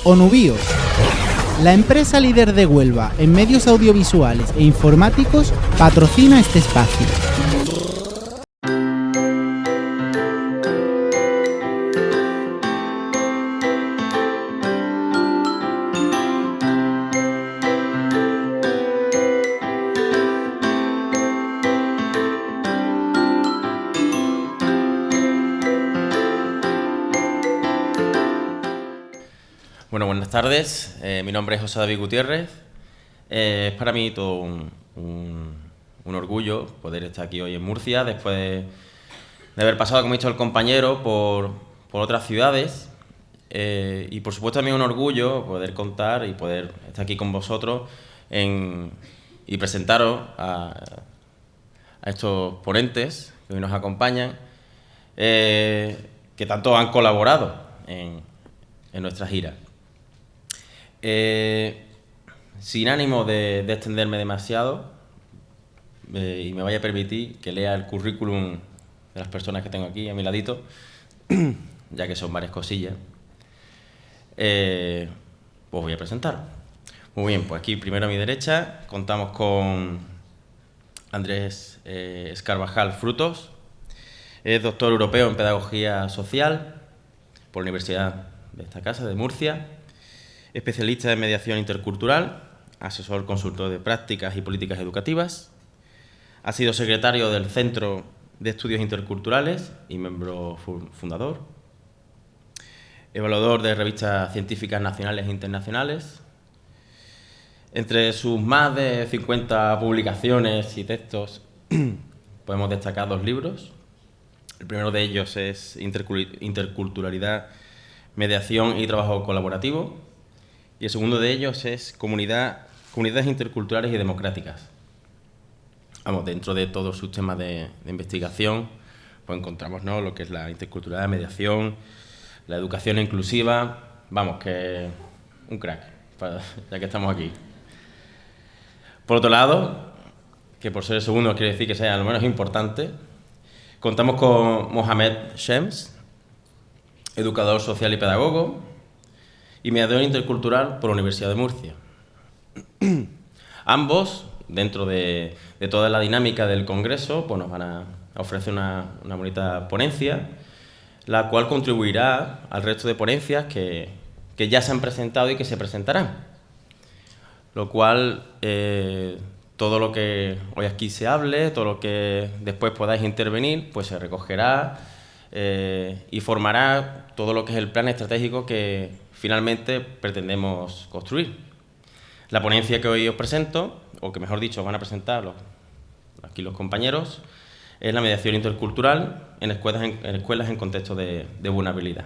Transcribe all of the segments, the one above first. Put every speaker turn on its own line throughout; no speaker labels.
Onubio, la empresa líder de Huelva en medios audiovisuales e informáticos, patrocina este espacio.
Bueno, buenas tardes. Mi nombre es José David Gutiérrez. Es para mí todo un orgullo poder estar aquí hoy en Murcia, después de haber pasado, como ha dicho el compañero, por otras ciudades. Y por supuesto también un orgullo poder contar y poder estar aquí con vosotros y presentaros a estos ponentes que hoy nos acompañan, que tanto han colaborado en nuestra gira. Sin ánimo de extenderme demasiado, y me vaya a permitir que lea el currículum de las personas que tengo aquí a mi ladito, ya que son varias cosillas, pues voy a presentar. Muy bien, pues aquí primero a mi derecha contamos con Andrés Escarvajal Frutos. Es doctor europeo en Pedagogía Social por la Universidad de esta casa, de Murcia. Especialista en mediación intercultural, asesor consultor de prácticas y políticas educativas. Ha sido secretario del Centro de Estudios Interculturales y miembro fundador. Evaluador de revistas científicas nacionales e internacionales. Entre sus más de 50 publicaciones y textos podemos destacar 2 libros. El primero de ellos es Interculturalidad, Mediación y Trabajo Colaborativo. Y el segundo de ellos es Comunidades Interculturales y Democráticas. Vamos, dentro de todos sus temas de investigación, pues encontramos, ¿no?, lo que es la interculturalidad, la mediación, la educación inclusiva. Vamos, que un crack, ya que estamos aquí. Por otro lado, que por ser el segundo quiere decir que sea lo menos importante, contamos con Mohamed Shems, educador social y pedagogo, y mediador intercultural por la Universidad de Murcia. Ambos, dentro de toda la dinámica del Congreso, pues nos van a ofrecer una bonita ponencia, la cual contribuirá al resto de ponencias que ya se han presentado y que se presentarán. Lo cual, todo lo que hoy aquí se hable, todo lo que después podáis intervenir, pues se recogerá y formará todo lo que es el plan estratégico que finalmente pretendemos construir. La ponencia que hoy os presento, o que mejor dicho van a presentar aquí los compañeros, es la mediación intercultural en escuelas en contexto de vulnerabilidad.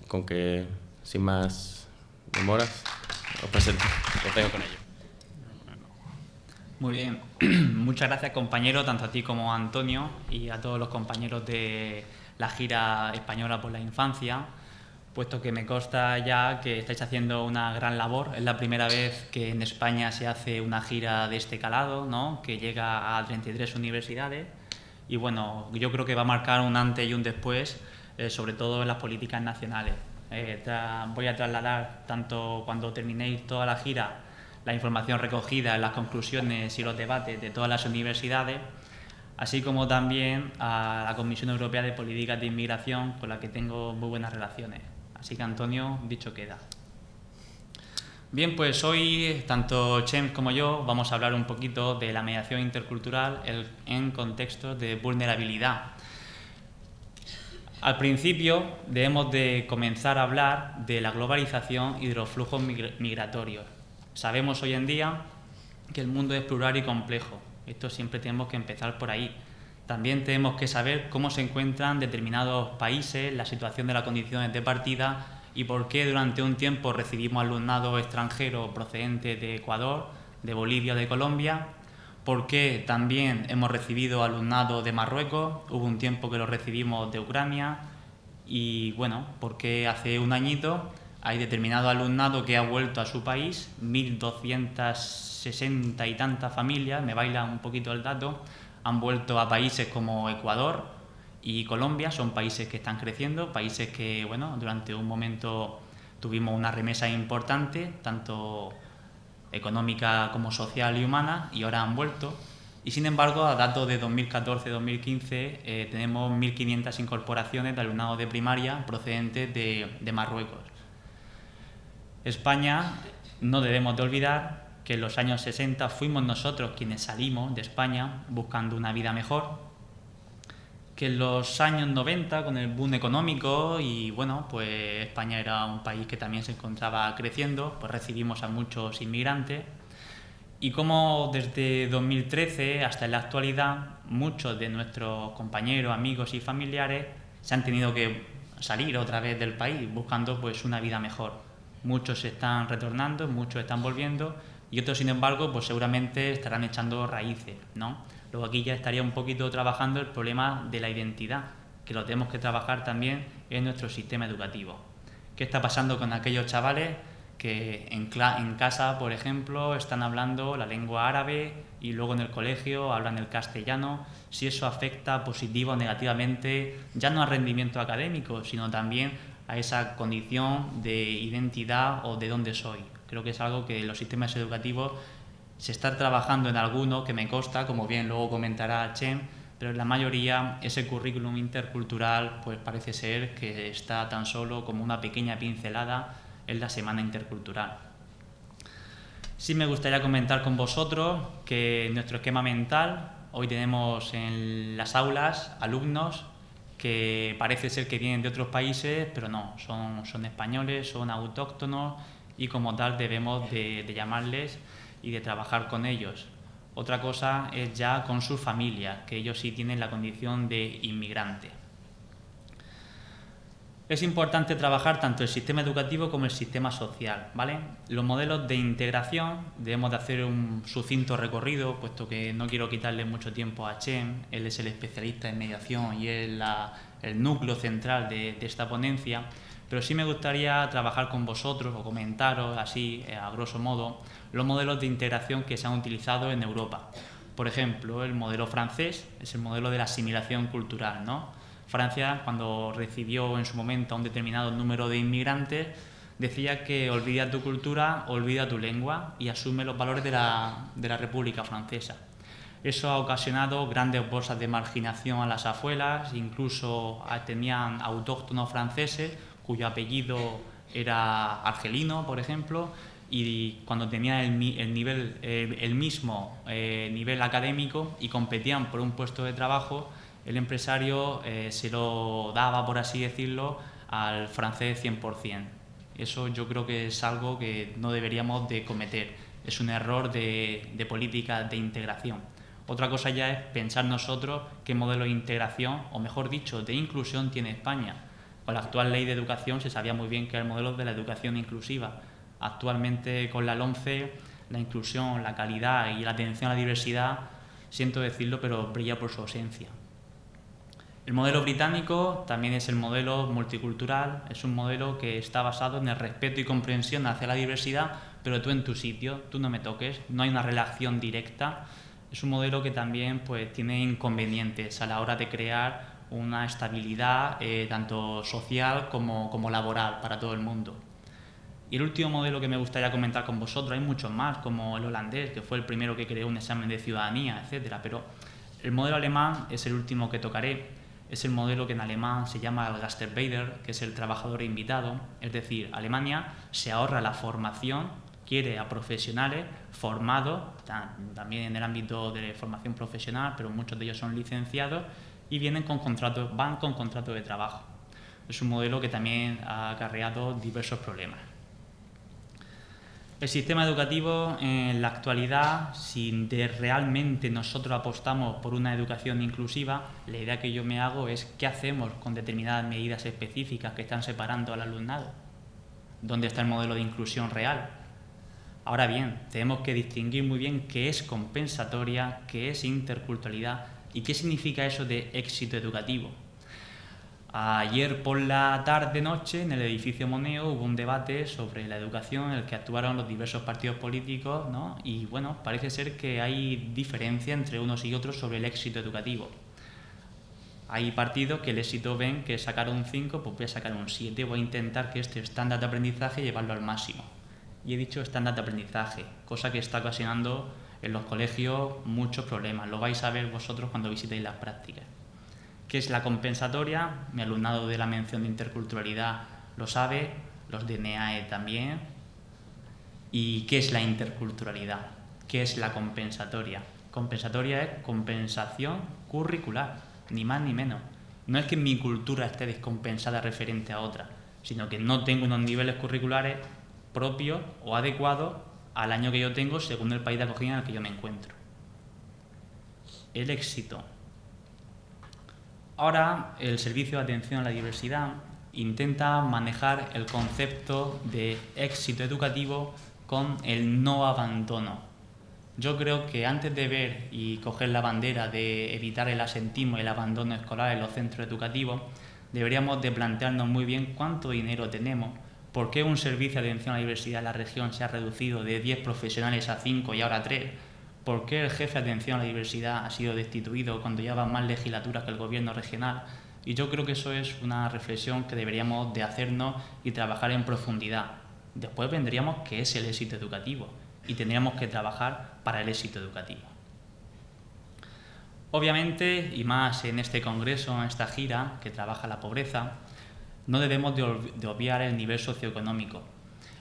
Con que, sin más demoras, os presento, os tengo con ello.
Muy bien, muchas gracias compañero, tanto a ti como a Antonio y a todos los compañeros de la gira española por la infancia, puesto que me consta ya que estáis haciendo una gran labor. Es la primera vez que en España se hace una gira de este calado, ¿no?, que llega a 33 universidades y bueno, yo creo que va a marcar un antes y un después, sobre todo en las políticas nacionales. Voy a trasladar, tanto cuando terminéis toda la gira, la información recogida en las conclusiones y los debates de todas las universidades, así como también a la Comisión Europea de Políticas de Inmigración, con la que tengo muy buenas relaciones. Así que, Antonio, dicho queda. Bien, pues hoy, tanto Shems como yo, vamos a hablar un poquito de la mediación intercultural en contextos de vulnerabilidad. Al principio, debemos de comenzar a hablar de la globalización y de los flujos migratorios. Sabemos hoy en día que el mundo es plural y complejo. Esto siempre tenemos que empezar por ahí. También tenemos que saber cómo se encuentran determinados países, la situación de las condiciones de partida y por qué durante un tiempo recibimos alumnado extranjero procedente de Ecuador, de Bolivia o de Colombia, por qué también hemos recibido alumnado de Marruecos, hubo un tiempo que lo recibimos de Ucrania y bueno, por qué hace un añito hay determinado alumnado que ha vuelto a su país, 1.260 y tantas familias, me baila un poquito el dato, han vuelto a países como Ecuador y Colombia, son países que están creciendo, países que, bueno, durante un momento Tuvimos una remesa importante, tanto económica como social y humana, y ahora han vuelto. Y sin embargo, a datos de 2014-2015, tenemos 1.500 incorporaciones de alumnado de primaria procedentes de Marruecos. España, no debemos de olvidar que en los años 60 fuimos nosotros quienes salimos de España buscando una vida mejor, que en los años 90, con el boom económico y bueno, pues España era un país que también se encontraba creciendo, pues recibimos a muchos inmigrantes, y como desde 2013 hasta en la actualidad muchos de nuestros compañeros, amigos y familiares se han tenido que salir otra vez del país buscando pues una vida mejor. Muchos se están retornando, muchos están volviendo y otros, sin embargo, pues seguramente estarán echando raíces, ¿no? Luego aquí ya estaría un poquito trabajando el problema de la identidad, que lo tenemos que trabajar también en nuestro sistema educativo. ¿Qué está pasando con aquellos chavales que en casa, por ejemplo, están hablando la lengua árabe y luego en el colegio hablan el castellano? Si eso afecta positivo o negativamente, ya no al rendimiento académico, sino también a esa condición de identidad o de dónde soy. Creo que es algo que los sistemas educativos se está trabajando en alguno, que me consta, como bien luego comentará Chem, pero en la mayoría ese currículum intercultural pues parece ser que está tan solo como una pequeña pincelada en la Semana Intercultural. Sí me gustaría comentar con vosotros que en nuestro esquema mental hoy tenemos en las aulas alumnos que parece ser que vienen de otros países, pero no, son españoles, son autóctonos y como tal debemos de llamarles y de trabajar con ellos. Otra cosa es ya con sus familias, que ellos sí tienen la condición de inmigrante. Es importante trabajar tanto el sistema educativo como el sistema social, ¿vale? Los modelos de integración debemos de hacer un sucinto recorrido, puesto que no quiero quitarle mucho tiempo a Chem, él es el especialista en mediación y es el núcleo central de esta ponencia, pero sí me gustaría trabajar con vosotros o comentaros así, a grosso modo, los modelos de integración que se han utilizado en Europa. Por ejemplo, el modelo francés es el modelo de la asimilación cultural, ¿no? Francia, cuando recibió en su momento a un determinado número de inmigrantes, decía que olvida tu cultura, olvida tu lengua y asume los valores de la República Francesa. Eso ha ocasionado grandes bolsas de marginación a las afueras, incluso tenían autóctonos franceses cuyo apellido era argelino, por ejemplo, y cuando tenían el mismo nivel académico y competían por un puesto de trabajo, el empresario se lo daba, por así decirlo, al francés 100%. Eso yo creo que es algo que no deberíamos de cometer. Es un error de política de integración. Otra cosa ya es pensar nosotros qué modelo de integración, o mejor dicho, de inclusión tiene España. Con la actual ley de educación se sabía muy bien que era el modelo de la educación inclusiva. Actualmente con la LOMCE, la inclusión, la calidad y la atención a la diversidad, siento decirlo, pero brilla por su ausencia. El modelo británico también es el modelo multicultural, es un modelo que está basado en el respeto y comprensión hacia la diversidad, pero tú en tu sitio, tú no me toques, no hay una relación directa. Es un modelo que también pues, tiene inconvenientes a la hora de crear una estabilidad tanto social como laboral para todo el mundo. Y el último modelo que me gustaría comentar con vosotros, hay muchos más, como el holandés, que fue el primero que creó un examen de ciudadanía, etcétera, pero el modelo alemán es el último que tocaré. Es el modelo que en alemán se llama el Gastarbeiter, que es el trabajador invitado, es decir, Alemania se ahorra la formación, quiere a profesionales formados, también en el ámbito de formación profesional, pero muchos de ellos son licenciados y van con contrato de trabajo. Es un modelo que también ha acarreado diversos problemas. El sistema educativo en la actualidad, si realmente nosotros apostamos por una educación inclusiva, la idea que yo me hago es qué hacemos con determinadas medidas específicas que están separando al alumnado. ¿Dónde está el modelo de inclusión real? Ahora bien, tenemos que distinguir muy bien qué es compensatoria, qué es interculturalidad y qué significa eso de éxito educativo. Ayer por la tarde-noche en el edificio Moneo hubo un debate sobre la educación en el que actuaron los diversos partidos políticos, ¿no? Y bueno, parece ser que hay diferencia entre unos y otros sobre el éxito educativo. Hay partidos que el éxito ven que sacar un 5, pues voy a sacar un 7, voy a intentar que este estándar de aprendizaje llevarlo al máximo. Y he dicho estándar de aprendizaje, cosa que está ocasionando en los colegios muchos problemas. Lo vais a ver vosotros cuando visitéis las prácticas. ¿Qué es la compensatoria? Mi alumnado de la mención de interculturalidad lo sabe, los de NEAE también. ¿Y qué es la interculturalidad? ¿Qué es la compensatoria? Compensatoria es compensación curricular, ni más ni menos. No es que mi cultura esté descompensada referente a otra, sino que no tengo unos niveles curriculares propios o adecuados al año que yo tengo según el país de acogida en el que yo me encuentro. El éxito. Ahora, el Servicio de Atención a la Diversidad intenta manejar el concepto de éxito educativo con el no abandono. Yo creo que antes de ver y coger la bandera de evitar el asentismo y el abandono escolar en los centros educativos, deberíamos de plantearnos muy bien cuánto dinero tenemos, por qué un servicio de atención a la diversidad en la región se ha reducido de 10 profesionales a 5 y ahora 3, por qué el jefe de atención a la diversidad ha sido destituido cuando lleva más legislaturas que el gobierno regional. Y yo creo que eso es una reflexión que deberíamos de hacernos y trabajar en profundidad. Después vendríamos qué es el éxito educativo y tendríamos que trabajar para el éxito educativo. Obviamente, y más en este congreso, en esta gira que trabaja la pobreza, no debemos de obviar el nivel socioeconómico.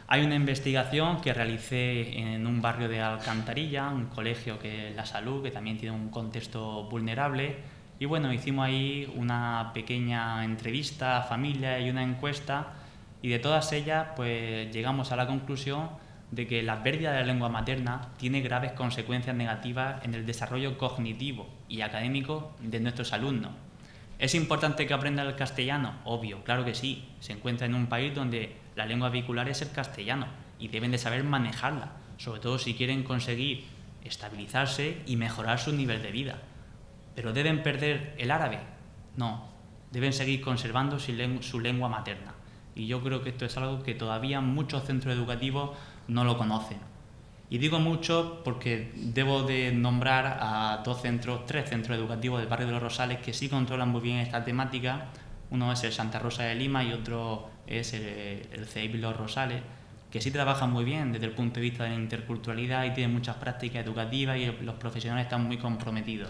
Hay una investigación que realicé en un barrio de Alcantarilla, un colegio que es La Salud, que también tiene un contexto vulnerable, y bueno, hicimos ahí una pequeña entrevista a familias y una encuesta, y de todas ellas pues llegamos a la conclusión de que la pérdida de la lengua materna tiene graves consecuencias negativas en el desarrollo cognitivo y académico de nuestros alumnos. ¿Es importante que aprendan el castellano? Obvio, claro que sí. Se encuentra en un país donde la lengua vehicular es el castellano y deben de saber manejarla, sobre todo si quieren conseguir estabilizarse y mejorar su nivel de vida. ¿Pero deben perder el árabe? No, deben seguir conservando su lengua materna. Y yo creo que esto es algo que todavía muchos centros educativos no lo conocen. Y digo mucho porque debo de nombrar a tres centros educativos del barrio de Los Rosales que sí controlan muy bien esta temática. Uno es el Santa Rosa de Lima y otro es el CEIP Los Rosales, que sí trabajan muy bien desde el punto de vista de la interculturalidad y tienen muchas prácticas educativas y los profesionales están muy comprometidos.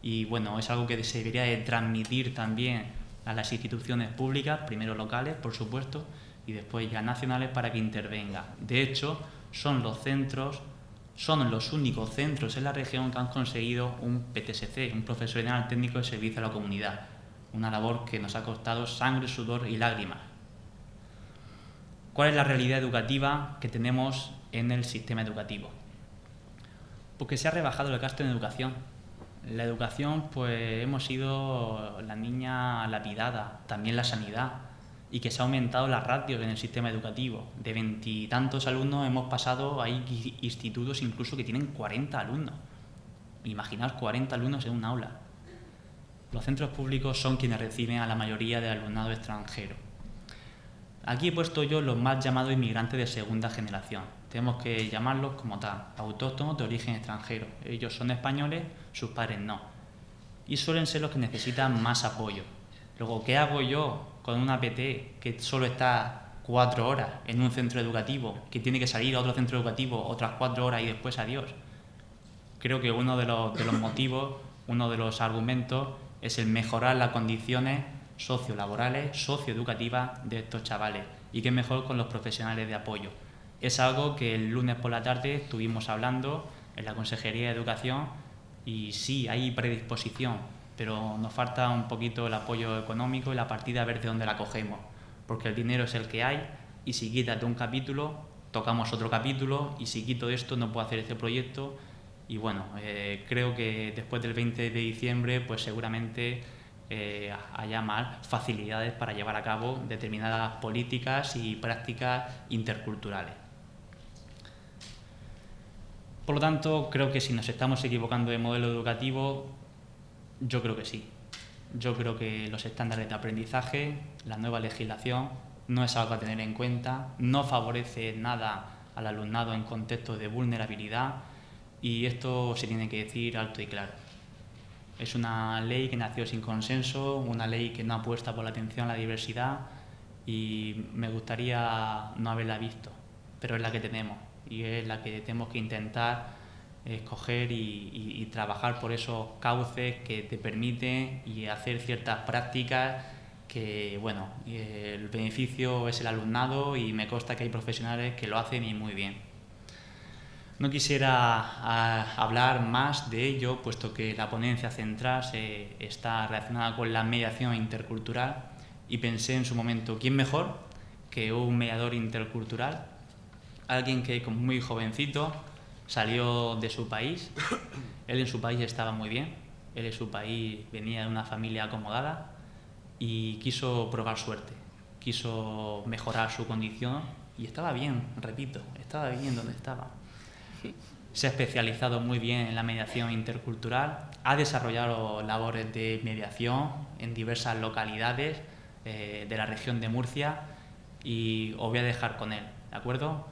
Y bueno, es algo que se debería de transmitir también a las instituciones públicas, primero locales, por supuesto, y después ya nacionales para que intervenga. De hecho, son los únicos centros en la región que han conseguido un PTSC, un profesional técnico de servicio a la comunidad, una labor que nos ha costado sangre, sudor y lágrimas. ¿Cuál es la realidad educativa que tenemos en el sistema educativo? Porque se ha rebajado el gasto en educación. La educación, pues hemos sido la niña lapidada, también la sanidad, y que se ha aumentado la ratio en el sistema educativo. De 20 y tantos alumnos hemos pasado, hay institutos incluso que tienen 40 alumnos. Imaginaos 40 alumnos en un aula. Los centros públicos son quienes reciben a la mayoría del alumnado extranjero. Aquí he puesto yo los más llamados inmigrantes de segunda generación. Tenemos que llamarlos como tal, autóctonos de origen extranjero. Ellos son españoles, sus padres no. Y suelen ser los que necesitan más apoyo. Luego, ¿qué hago yo con una PT que solo está 4 horas en un centro educativo, que tiene que salir a otro centro educativo otras 4 horas y después adiós? Creo que uno de los motivos, uno de los argumentos es el mejorar las condiciones sociolaborales, socioeducativas de estos chavales, y qué mejor con los profesionales de apoyo. Es algo que el lunes por la tarde estuvimos hablando en la Consejería de Educación y sí, hay predisposición, pero nos falta un poquito el apoyo económico y la partida a ver de dónde la cogemos, porque el dinero es el que hay y si quitas de un capítulo, tocamos otro capítulo y si quito esto no puedo hacer este proyecto y bueno, creo que después del 20 de diciembre pues seguramente haya más facilidades para llevar a cabo determinadas políticas y prácticas interculturales. Por lo tanto, creo que si nos estamos equivocando de modelo educativo, yo creo que sí. Yo creo que los estándares de aprendizaje, la nueva legislación, no es algo a tener en cuenta, no favorece nada al alumnado en contextos de vulnerabilidad y esto se tiene que decir alto y claro. Es una ley que nació sin consenso, una ley que no apuesta por la atención a la diversidad y me gustaría no haberla visto, pero es la que tenemos y es la que tenemos que intentar escoger y trabajar por esos cauces que te permiten y hacer ciertas prácticas que, bueno, el beneficio es el alumnado y me consta que hay profesionales que lo hacen y muy bien. No quisiera hablar más de ello, puesto que la ponencia central está relacionada con la mediación intercultural y pensé en su momento, ¿quién mejor que un mediador intercultural? Alguien que, como muy jovencito, salió de su país. Él en su país estaba muy bien, él en su país venía de una familia acomodada y quiso probar suerte, quiso mejorar su condición y estaba bien, repito, estaba bien donde estaba. Se ha especializado muy bien en la mediación intercultural, ha desarrollado labores de mediación en diversas localidades de la región de Murcia y os voy a dejar con él, ¿de acuerdo?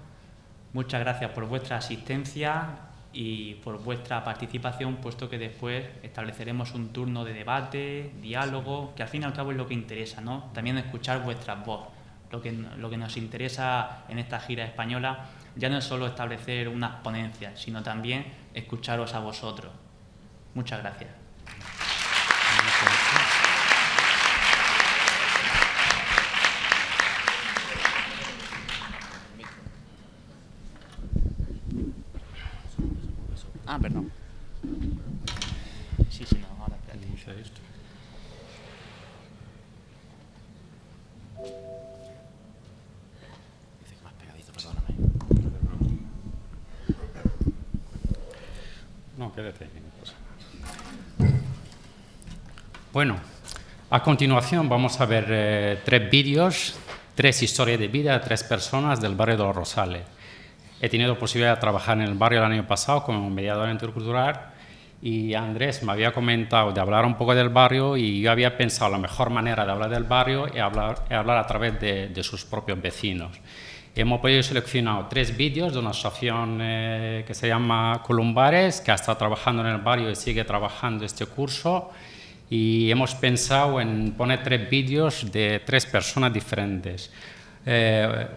Muchas gracias por vuestra asistencia y por vuestra participación, puesto que después estableceremos un turno de debate, diálogo, que al fin y al cabo es lo que interesa, ¿no? También escuchar vuestras voces. Lo que nos interesa en esta gira española ya no es solo establecer unas ponencias, sino también escucharos a vosotros. Muchas gracias. Ah, perdón. Sí, no, ahora espérate.
Dice que más pegadito, perdóname.
No, quédate. Bueno, a continuación vamos a ver 3 vídeos, 3 historias de vida de 3 personas del barrio de Los Rosales. He tenido posibilidad de trabajar en el barrio el año pasado como mediador intercultural y Andrés me había comentado de hablar un poco del barrio y yo había pensado la mejor manera de hablar del barrio es hablar a través de sus propios vecinos. Hemos podido seleccionar 3 vídeos de una asociación que se llama Columbares, que ha estado trabajando en el barrio y sigue trabajando este curso, y hemos pensado en poner 3 vídeos de 3 personas diferentes.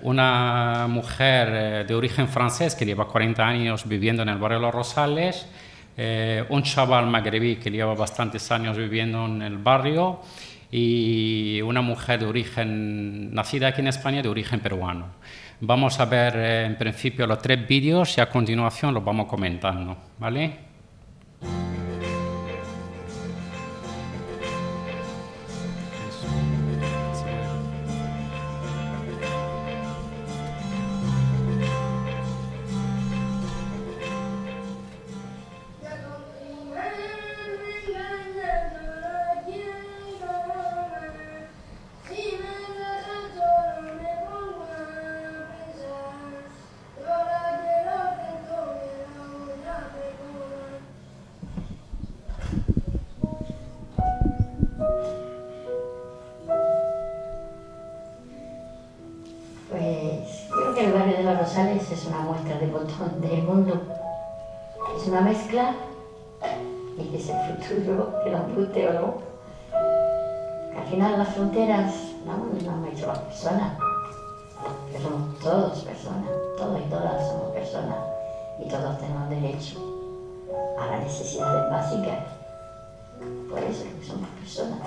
Una mujer de origen francés que lleva 40 años viviendo en el barrio de Los Rosales, un chaval magrebí que lleva bastantes años viviendo en el barrio y una mujer de origen, nacida aquí en España, de origen peruano. Vamos a ver en principio los 3 vídeos y a continuación los vamos comentando, ¿vale?
El barrio de Los Rosales es una muestra de botón del mundo. Es una mezcla y que es el futuro, el embute o no. Al final las fronteras no han hecho las personas, que somos todos personas, todos y todas somos personas y todos tenemos derecho a las necesidades básicas. Por eso es que somos personas.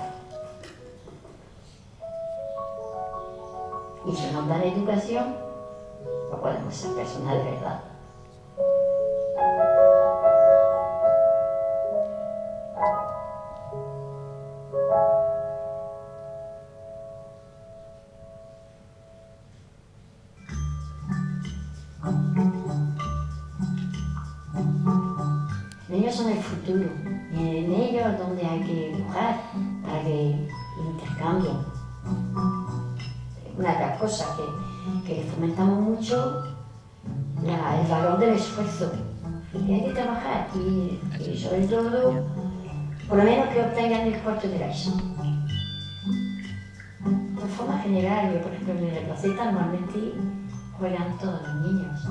Y si nos dan educación, no podemos ser personas de verdad. Los niños son el futuro, y en ellos es donde hay que empujar para que intercambien. Una de las cosas que fomentamos mucho el valor del esfuerzo, y que hay que trabajar y sobre todo, por lo menos que obtengan el cuarto de la ESO. De forma general, yo por ejemplo en la placeta normalmente juegan todos los niños,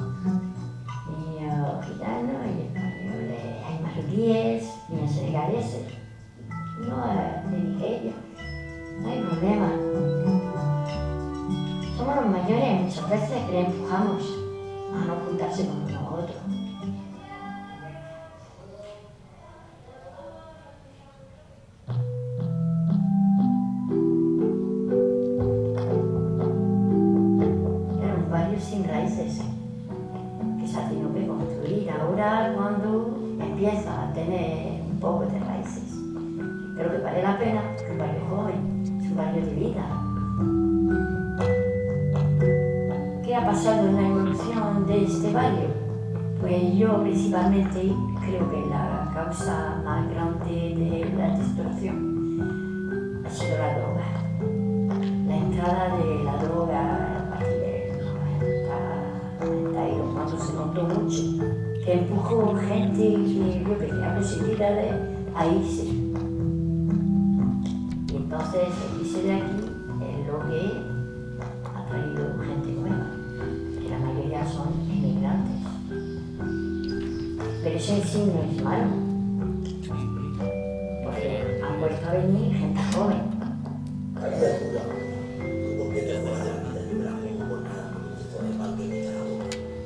niños gitanos y españoles, hay marroquíes, niños senegaleses, No le dije yo, no hay problema. Somos los mayores y muchas veces le empujamos a no juntarse con uno u otro. Era un barrio sin raíces que se ha tenido que construir ahora cuando empieza a tener un poco de raíces. Creo que vale la pena, es un barrio joven, es un barrio de vida. ¿Qué ha pasado en la evolución de este barrio? Pues yo principalmente creo que la causa más grande de la destrucción ha sido la droga. La entrada de la droga a partir del 92, cuando se notó mucho, que empujó gente que vio que tenía posibilidades a irse. Y entonces irse de aquí es lo que ha traído gente nueva, que la mayoría son inmigrantes. Pero eso en sí no es malo, porque han vuelto a venir gente joven.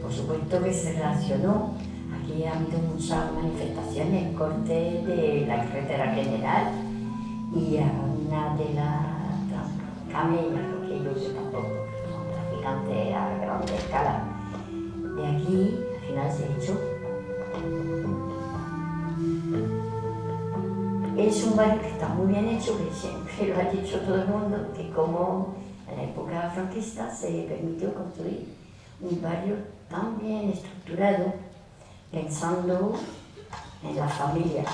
Por supuesto que se relacionó. Aquí ha habido muchas manifestaciones, cortes de la carretera general y a una de las camellas, lo que yo sé tampoco, son traficantes a gran escala. De aquí, al final se echó. Es un barrio que está muy bien hecho, que siempre lo ha dicho todo el mundo, que como en la época franquista se permitió construir un barrio tan bien estructurado, pensando en la familia.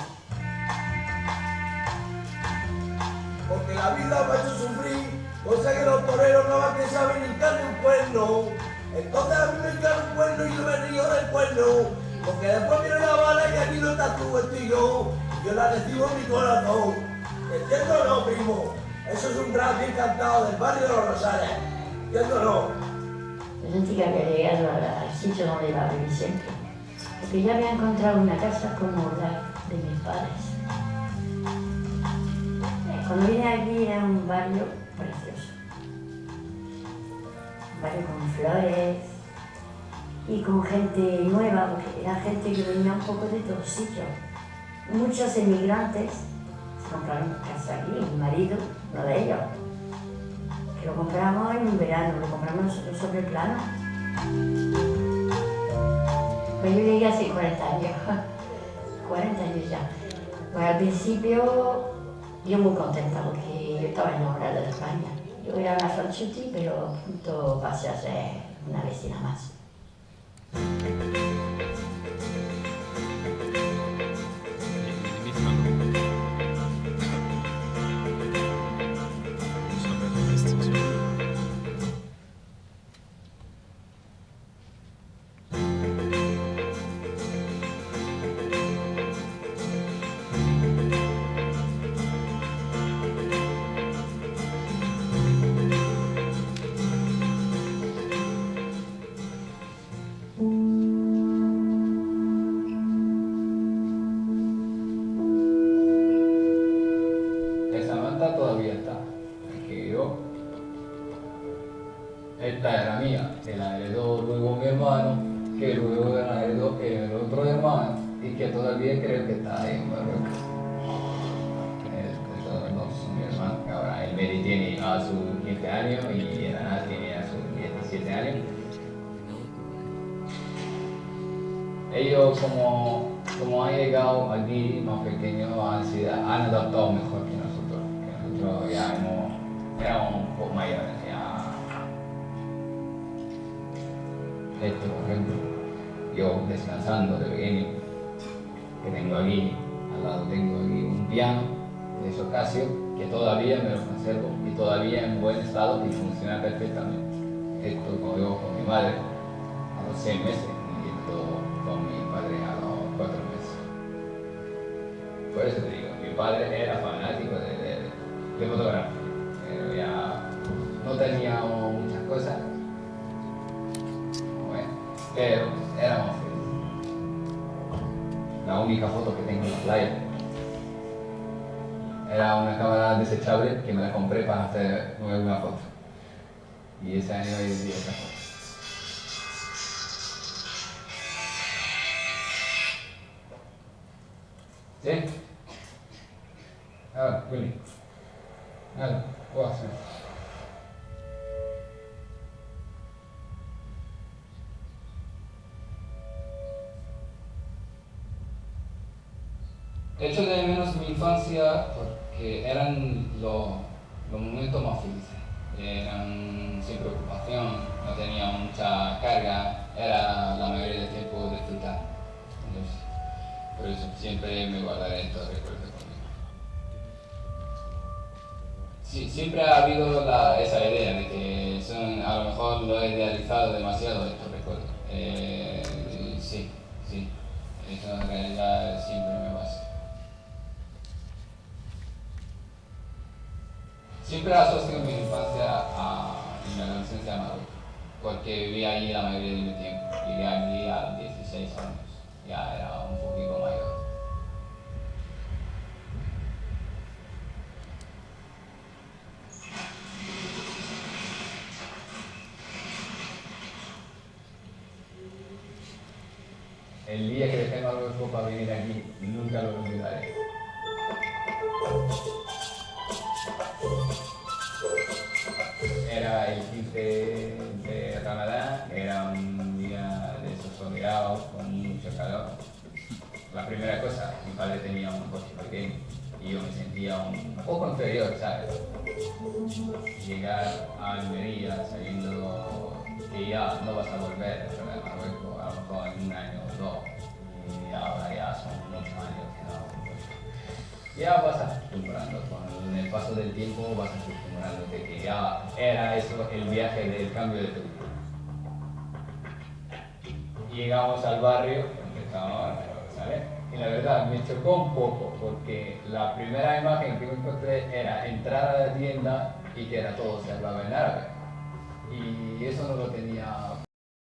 Porque la vida me ha hecho sufrir, cosa que los toreros no van a saber ni hincarle un cuerno. Entonces a mí me hincan un cuerno y yo me río del cuerno, porque después viene la bala y aquí no estás tú, estoy yo la recibo en mi corazón. ¿Entiendo o no, primo? Eso es un gran bien cantado del barrio de los Rosales. ¿Entiendo o no?
Yo sentí que había llegado al sitio donde iba a vivir siempre, porque ya había encontrado una casa como la de mis padres. Cuando vine aquí era un barrio precioso, un barrio con flores y con gente nueva, porque era gente que venía un poco de todos sitios. Muchos emigrantes se compraron casa aquí, mi marido, uno de ellos, que lo compramos en un verano, lo compramos nosotros sobre el plano. Pues yo llegué hace 40 años, 40 años ya. Pues al principio yo muy contenta porque yo estaba enamorada de España. Yo era una franchuti, pero pronto pasé a ser una vecina más.
Esta era mía, que la heredó luego mi hermano, que luego la heredó el otro hermano y que todavía creo que está ahí en Marruecos. Estos dos son mi hermano, que ahora el Medi tiene a sus 15 años y el Ana tiene a sus 17 años. Ellos como han llegado aquí más pequeños han adaptado mejor que nosotros ya éramos un poco mayores. Esto, por ejemplo, yo descansando de pequeño, que tengo aquí, al lado tengo aquí un piano de esos Casio, que todavía me lo conservo y todavía en buen estado y funciona perfectamente. Esto como yo con mi madre a los 6 meses y esto con mi padre a los 4 meses. Por eso te digo, mi padre era fanático de fotografía, pero ya no teníamos muchas cosas. Pero éramos felices. La única foto que tengo en la playa Era una cámara desechable que me la compré para hacer una foto. Y ese año hice esa foto. ¿Sí? Ahora, Willy. Ahora, puedo hacer. Echo de menos mi infancia porque eran los momentos más felices. Eran sin preocupación, no tenía mucha carga, era la mayoría del tiempo disfrutar. Entonces, por eso siempre me guardaré estos recuerdos conmigo. Sí, siempre ha habido esa idea de que a lo mejor lo he idealizado demasiado estos recuerdos. Sí, eso en realidad siempre me pasa. Siempre asocio mi infancia y mi adolescencia a Marruecos, porque viví allí la mayoría de mi tiempo. Llegué allí a 16 años, ya era un poquito mayor. El día que dejé Marruecos para venir aquí, nunca lo olvidaré. Era el 15 de Ramadán, era un día de esos soleados con mucho calor. La primera cosa, mi padre tenía un coche pequeño y yo me sentía un poco inferior, ¿sabes? Llegar a Almería sabiendo que ya no vas a volver a Marruecos, a lo mejor en un año o dos, y ahora ya son muchos años que no. Ya vas acostumbrando, con el paso del tiempo vas acostumbrándote que ya era eso el viaje del cambio de tu vida. Llegamos al barrio, empezamos a ¿sale? Y la verdad me chocó un poco porque la primera imagen que me encontré era entrar a la tienda y que era todo se hablaba en árabe. Y eso no lo tenía,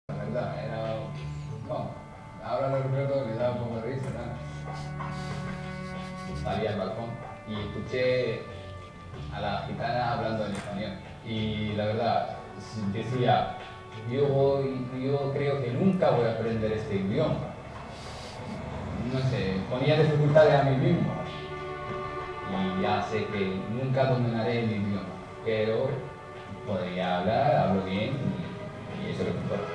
la verdad, era, no, ahora lo recuerdo, me da un poco de risa, ¿no? Salí al balcón y escuché a la gitana hablando en español. Y la verdad, decía, yo creo que nunca voy a aprender este idioma. No sé, ponía dificultades a mí mismo. Y ya sé que nunca dominaré el idioma, pero podría hablar, hablo bien y eso es lo que importa.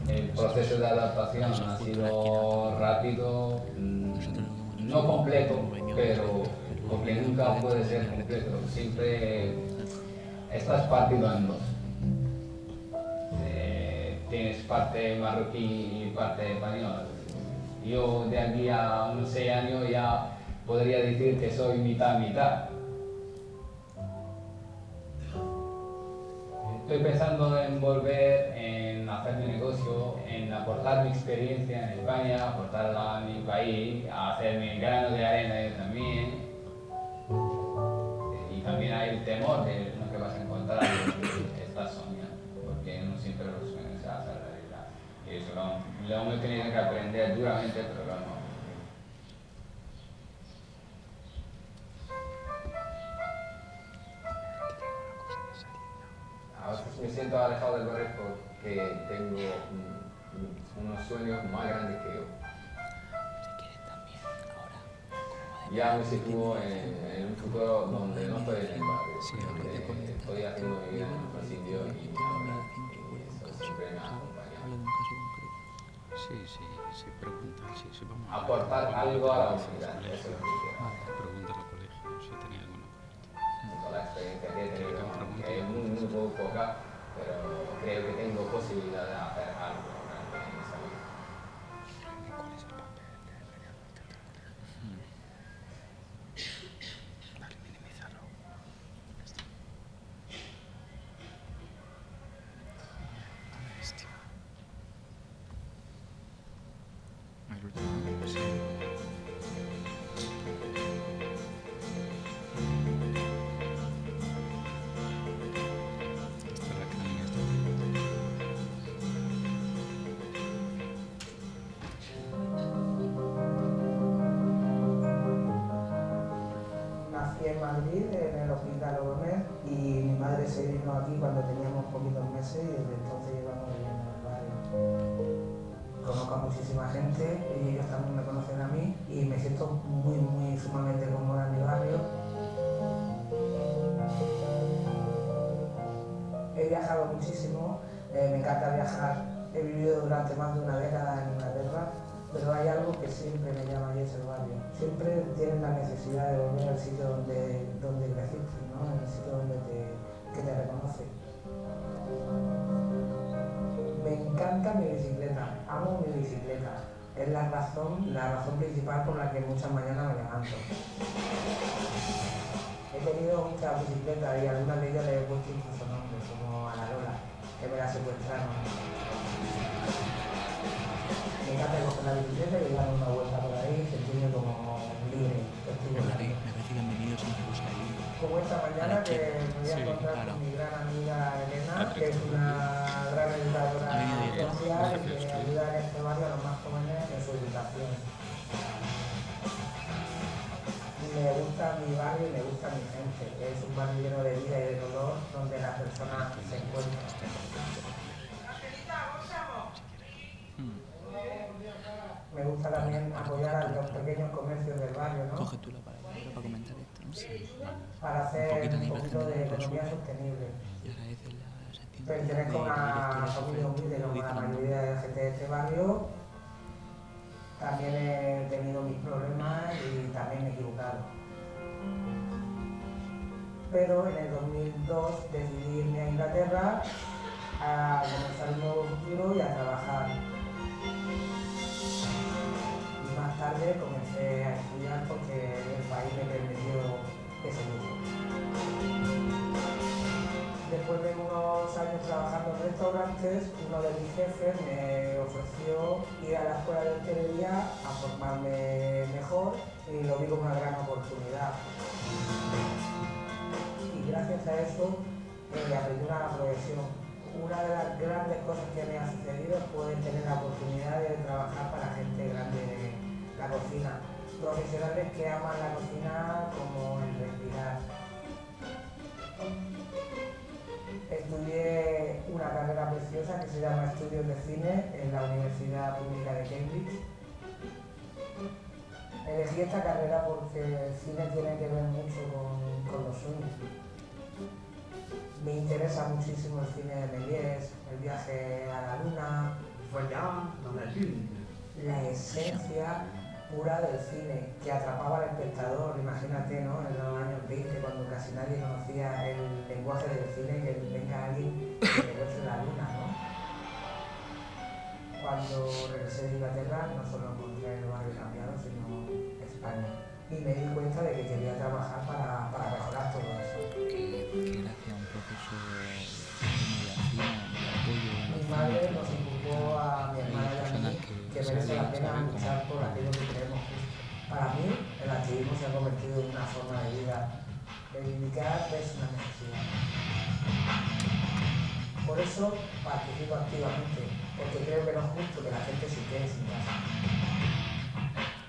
El proceso de adaptación ha sido rápido, no completo, pero porque nunca puede ser completo. Siempre estás partido en dos. Tienes parte marroquí y parte española. Yo de aquí a unos 6 años ya podría decir que soy mitad-mitad. Estoy pensando en volver, en hacer mi negocio, en aportar mi experiencia en España, aportarla a mi país, a hacer mi grano de arena yo también. Y también hay el temor de lo que vas a encontrar en esta soña, porque no siempre los sueños se hacen realidad. Y eso lo hemos tenido que aprender duramente, pero lo hemos. A veces me siento alejado del barrio porque tengo unos sueños más grandes que yo. Ya me sitúo en un futuro donde no estoy en el barrio, estoy haciendo mi vida en otro sitio y eso siempre me ha acompañado.
Sí, pregunta, sí, vamos a
Aportar algo a la humanidad, eso es lo que quiero.
preguntar al colegio si tenía alguna pregunta.
Toda la experiencia que he tenido, que es muy poca, pero creo que tengo posibilidad de hacer algo grande en esa vida.
¿Cuál es el papel de mediador? Vale, minimizarlo. Esta es la caña.
muchísima gente y ellos también me conocen a mí y me siento muy sumamente cómoda en mi barrio. He viajado muchísimo, me encanta viajar, he vivido durante más de una década en Inglaterra, pero hay algo que siempre me llama y es el barrio. Siempre tienes la necesidad de volver al sitio donde creciste, ¿no? En el sitio que te reconoce. Me encanta mi bicicleta, amo mi bicicleta. Es la razón principal por la que muchas mañanas me levanto. He tenido muchas bicicletas y algunas de ellas le he puesto incluso nombres, como a la Lola, que me la secuestraron. Me encanta coger la bicicleta y dar una vuelta por ahí, sentirme como libre.
Me parece que han venido siempre a buscar ahí.
Como esta mañana que me voy a encontrar con mi gran amiga Elena, que es una gran educadora social y que ayuda en este barrio a los más jóvenes en su educación. Me gusta mi barrio y me gusta mi gente. Es un barrio lleno de vida y de color donde las personas se encuentran. Me gusta también apoyar a los pequeños comercios del barrio, ¿no?
Coge tú la palabra para comentar esto, ¿no? Sí.
Para hacer un poquito de economía sostenible. Pertenezco a una familia humilde como la mayoría de la gente de este barrio. También he tenido mis problemas y también me he equivocado. Pero en el 2002 decidí irme a Inglaterra a comenzar un nuevo futuro y a trabajar. Y más tarde comencé a estudiar porque el país me permitió ese lujo. Después de unos años trabajando en restaurantes, uno de mis jefes me ofreció ir a la escuela de hostelería a formarme mejor y lo vi como una gran oportunidad. Y gracias a eso aprendí una profesión. Una de las grandes cosas que me ha sucedido es poder tener la oportunidad de trabajar para gente grande de la cocina. Profesionales que aman la cocina como el respirar. Estudié una carrera preciosa que se llama Estudios de Cine en la Universidad Pública de Cambridge. Elegí esta carrera porque el cine tiene que ver mucho con los sueños. Me interesa muchísimo el cine de Méliès, el viaje a la luna, la esencia pura del cine que atrapaba al espectador. Imagínate, ¿no? En los años 20, cuando casi nadie conocía el lenguaje del cine, que venga alguien que le muestre la luna, ¿no? Cuando regresé de Inglaterra no solo encontré el barrio cambiado, sino España. Y me di cuenta de que quería trabajar para mejorar todo eso.
Que gracias a un proceso de mediación, de apoyo...
Mi madre nos inculcó a mi hermana y a mí que merece la pena luchar por aquello que queremos. Para mí, el activismo se ha convertido en una forma de vida. Reivindicar es una necesidad. Por eso participo activamente, porque creo que no es justo que la gente se quede sin casa.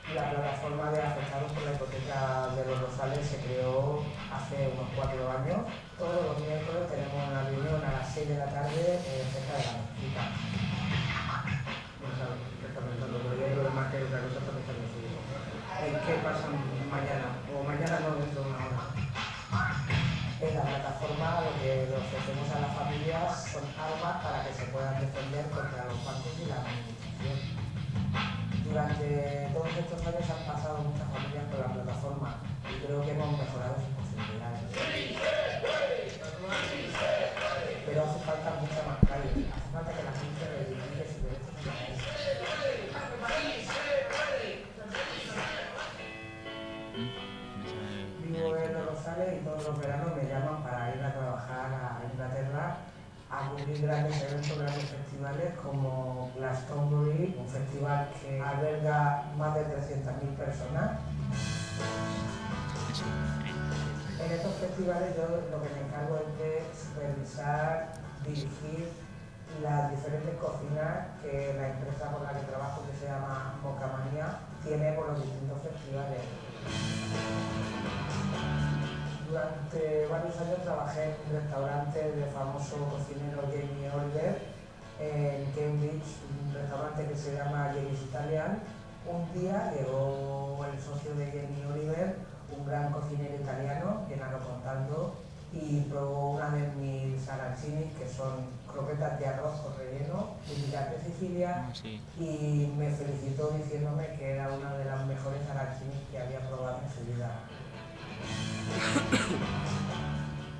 La plataforma de afectados por la hipoteca de los Rosales se creó hace unos 4 años. Todos los miércoles tenemos una reunión a las 6 de la tarde cerca de la mezquita. ¿Qué pasa mañana? O mañana no, dentro de una hora. En la plataforma lo que le ofrecemos a las familias son armas para que se puedan defender contra los bancos y la administración. Durante todos estos años han pasado muchas familias por la plataforma y creo que hemos mejorado sus posibilidades. Pero hace falta mucha más calle, hace falta que la gente reivindique sus derechos sociales. Vivo en Los Rosales y todos los veranos me llaman para ir a trabajar a Inglaterra a cubrir grandes eventos, grandes festivales como Glastonbury, un festival que alberga más de 300.000 personas. En estos festivales yo lo que me encargo es de supervisar, dirigir las diferentes cocinas que la empresa por la que trabajo, que se llama Mocamanía, tiene por los distintos festivales. Durante varios años trabajé en un restaurante del famoso cocinero Jamie Oliver en Cambridge, un restaurante que se llama Jenny's Italian. Un día llegó el socio de Jenny Oliver, un gran cocinero italiano, enano contando, y probó una de mis arancini, que son croquetas de arroz con relleno, típicas de Sicilia, y me felicitó diciéndome que era una de las mejores arancini que había probado en su vida.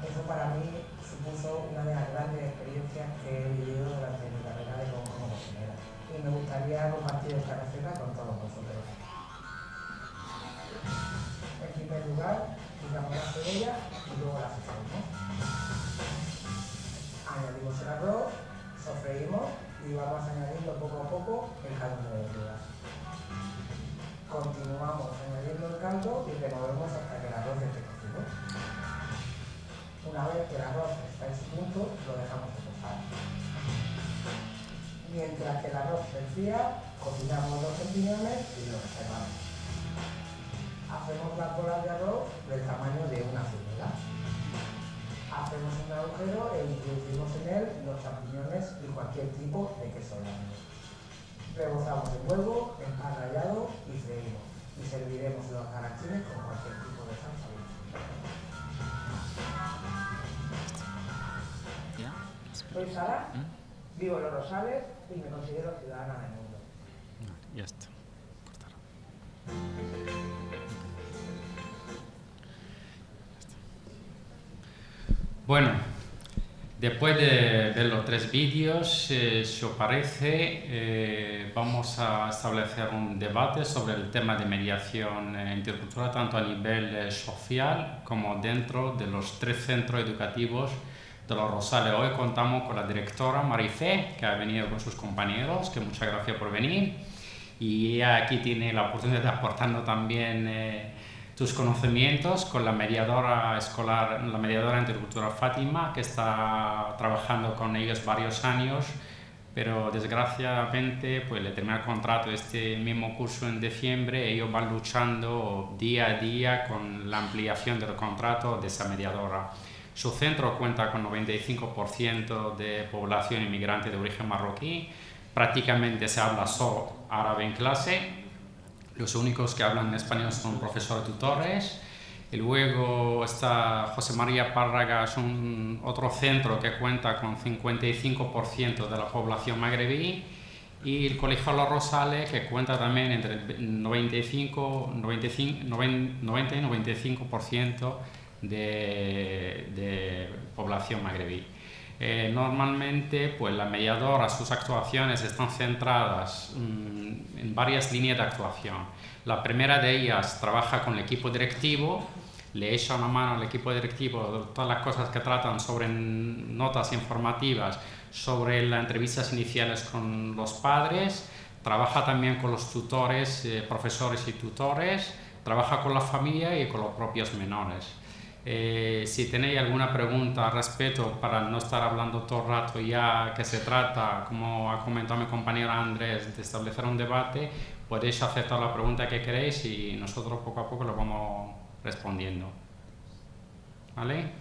Eso para mí supuso una de las grandes experiencias que he vivido durante mi carrera de como cocinera, y me gustaría compartir esta receta con todos vosotros. En primer lugar, quitamos la cebolla y luego la sofreímos. Añadimos el arroz, sofreímos y vamos añadiendo poco a poco el caldo de verduras. Continuamos añadiendo el caldo y removemos hasta que el arroz esté cocido. Una vez que el arroz está en su punto, lo dejamos reposar. Mientras que el arroz se enfría, cocinamos los champiñones y los reservamos. Hacemos las bolas de arroz del tamaño de una ciruela. Hacemos un agujero e introducimos en él los champiñones y cualquier tipo de queso grande. Rebozamos el huevo, el pan rallado y freímos. Y serviremos los arancines con cualquier tipo de salsa. Soy Sara, vivo en Los Rosales y me considero ciudadana del mundo.
Ya está. Bueno, después de ver los 3 vídeos, si os parece, vamos a establecer un debate sobre el tema de mediación intercultural, tanto a nivel social como dentro de los 3 centros educativos de Los Rosales. Hoy contamos con la directora Marifé, que ha venido con sus compañeros, que muchas gracias por venir. Y ella aquí tiene la oportunidad de aportarnos también tus conocimientos con la mediadora escolar, la mediadora intercultural Fátima, que está trabajando con ellos varios años, pero desgraciadamente pues le termina el contrato este mismo curso en diciembre. Ellos van luchando día a día con la ampliación del contrato de esa mediadora. Su centro cuenta con 95% de población inmigrante de origen marroquí. Prácticamente se habla solo árabe en clase. Los únicos que hablan español son profesores tutores. Y luego está José María Párraga, es otro centro que cuenta con 55% de la población magrebí. Y el Colegio Los Rosales, que cuenta también entre el 90 y 95% de población magrebí. Normalmente pues la mediadora, sus actuaciones están centradas en varias líneas de actuación. La primera de ellas trabaja con el equipo directivo, le echa una mano al equipo directivo todas las cosas que tratan sobre notas informativas, sobre las entrevistas iniciales con los padres, trabaja también con los tutores, profesores y tutores, trabaja con la familia y con los propios menores. Si tenéis alguna pregunta al respecto, para no estar hablando todo el rato, ya que se trata, como ha comentado mi compañero Andrés, de establecer un debate, podéis hacer toda la pregunta que queréis y nosotros poco a poco lo vamos respondiendo. ¿Vale?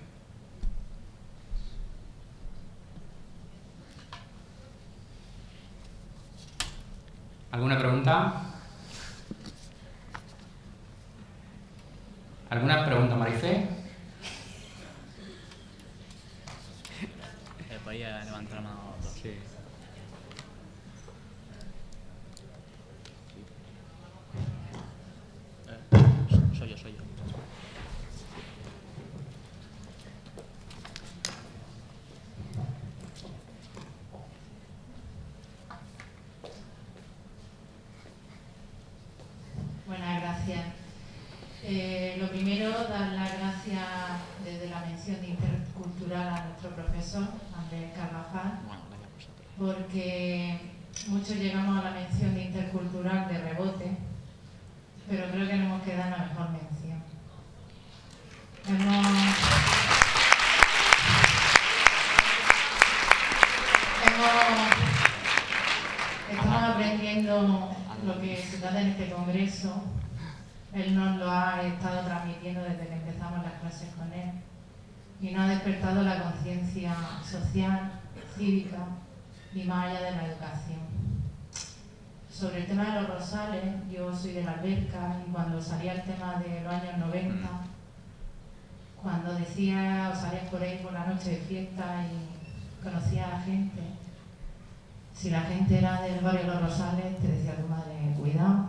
¿Alguna pregunta? ¿Alguna pregunta, Marifé?
Voy a levantar la mano.
Sí.
Soy yo.
Buenas, gracias. Lo primero, dar las gracias desde la mención intercultural a nuestro profesor, Andrés Carvajal, porque muchos llegamos a la mención de intercultural de rebote, pero creo que nos hemos quedado en la mejor mención. Estamos aprendiendo lo que se trata en este congreso. Él nos lo ha estado transmitiendo desde que empezamos las clases con él y nos ha despertado la conciencia social, cívica y más allá de la educación. Sobre el tema de los rosales, yo soy de la Alberca y cuando salía el tema de los años 90, cuando decía o salías por ahí por la noche de fiesta y conocía a la gente, si la gente era del barrio Los Rosales, te decía tu madre, cuidado.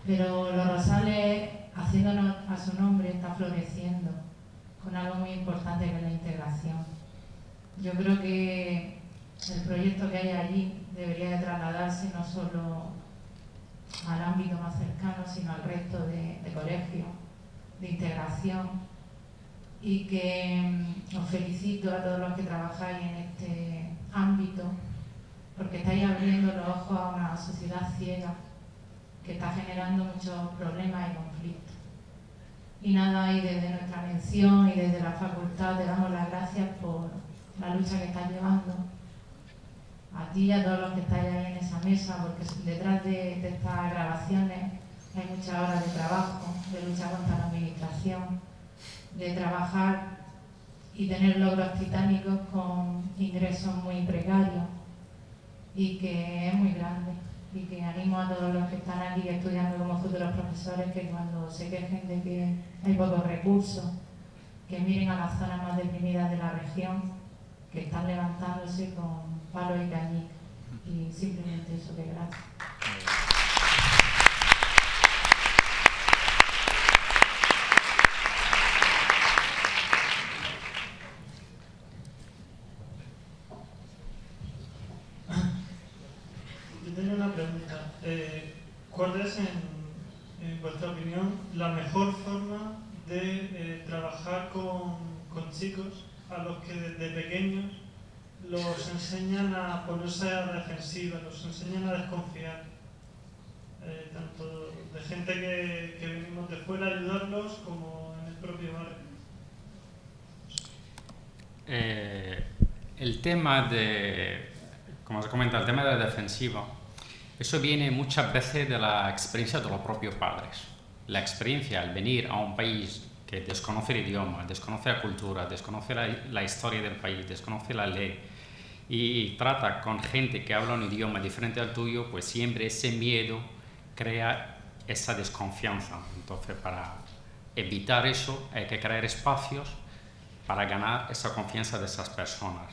Pero Los Rosales, haciéndonos a su nombre, está floreciendo con algo muy importante que es la integración. Yo creo que el proyecto que hay allí debería de trasladarse no solo al ámbito más cercano, sino al resto de colegios, de integración, y que os felicito a todos los que trabajáis en este ámbito, porque estáis abriendo los ojos a una sociedad ciega que está generando muchos problemas y conflictos. Y nada, y desde nuestra mención y desde la facultad te damos las gracias por la lucha que estás llevando, a ti y a todos los que estáis ahí en esa mesa, porque detrás de estas grabaciones hay muchas horas de trabajo, de lucha contra la administración, de trabajar y tener logros titánicos con ingresos muy precarios, y que es muy grande, y que animo a todos los que están aquí estudiando como futuros profesores que cuando se quejen de que hay pocos recursos, que miren a las zonas más deprimidas de la región, que están levantándose con palos y cañitas. Y simplemente eso, que gracias.
Yo tenía una pregunta. ¿Cuál es, en vuestra opinión, la mejor forma de trabajar con chicos a los que desde pequeños los enseñan a ponerse a la defensiva, los enseñan a desconfiar? Tanto de gente que venimos de fuera a ayudarlos como en el propio barrio.
El tema de, como os comenta, el tema de la defensiva, eso viene muchas veces de la experiencia de los propios padres. La experiencia al venir a un país que desconoce el idioma, desconoce la cultura, desconoce la historia del país, desconoce la ley y trata con gente que habla un idioma diferente al tuyo, pues siempre ese miedo crea esa desconfianza. Entonces, para evitar eso hay que crear espacios para ganar esa confianza de esas personas,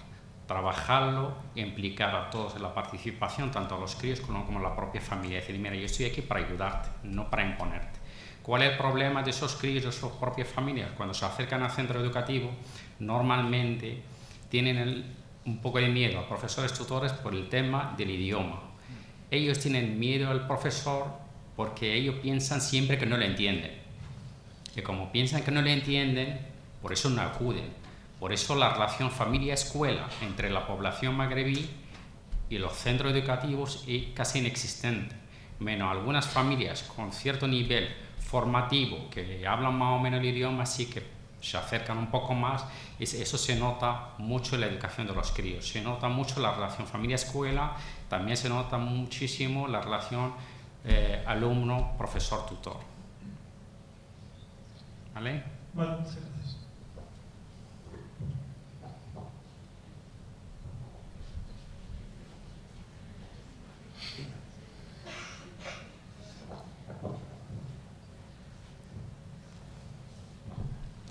trabajarlo, implicar a todos en la participación, tanto a los críos como a la propia familia. Decir, mira, yo estoy aquí para ayudarte, no para imponerte. ¿Cuál es el problema de esos críos, de sus propias familias? Cuando se acercan al centro educativo, normalmente tienen un poco de miedo a profesores tutores por el tema del idioma. Ellos tienen miedo al profesor porque ellos piensan siempre que no le entienden. Y como piensan que no le entienden, por eso no acuden. Por eso la relación familia-escuela entre la población magrebí y los centros educativos es casi inexistente. Menos algunas familias con cierto nivel formativo que hablan más o menos el idioma, sí que se acercan un poco más, y eso se nota mucho en la educación de los críos. Se nota mucho la relación familia-escuela, también se nota muchísimo la relación alumno-profesor-tutor. ¿Vale?
Bueno, muchas gracias.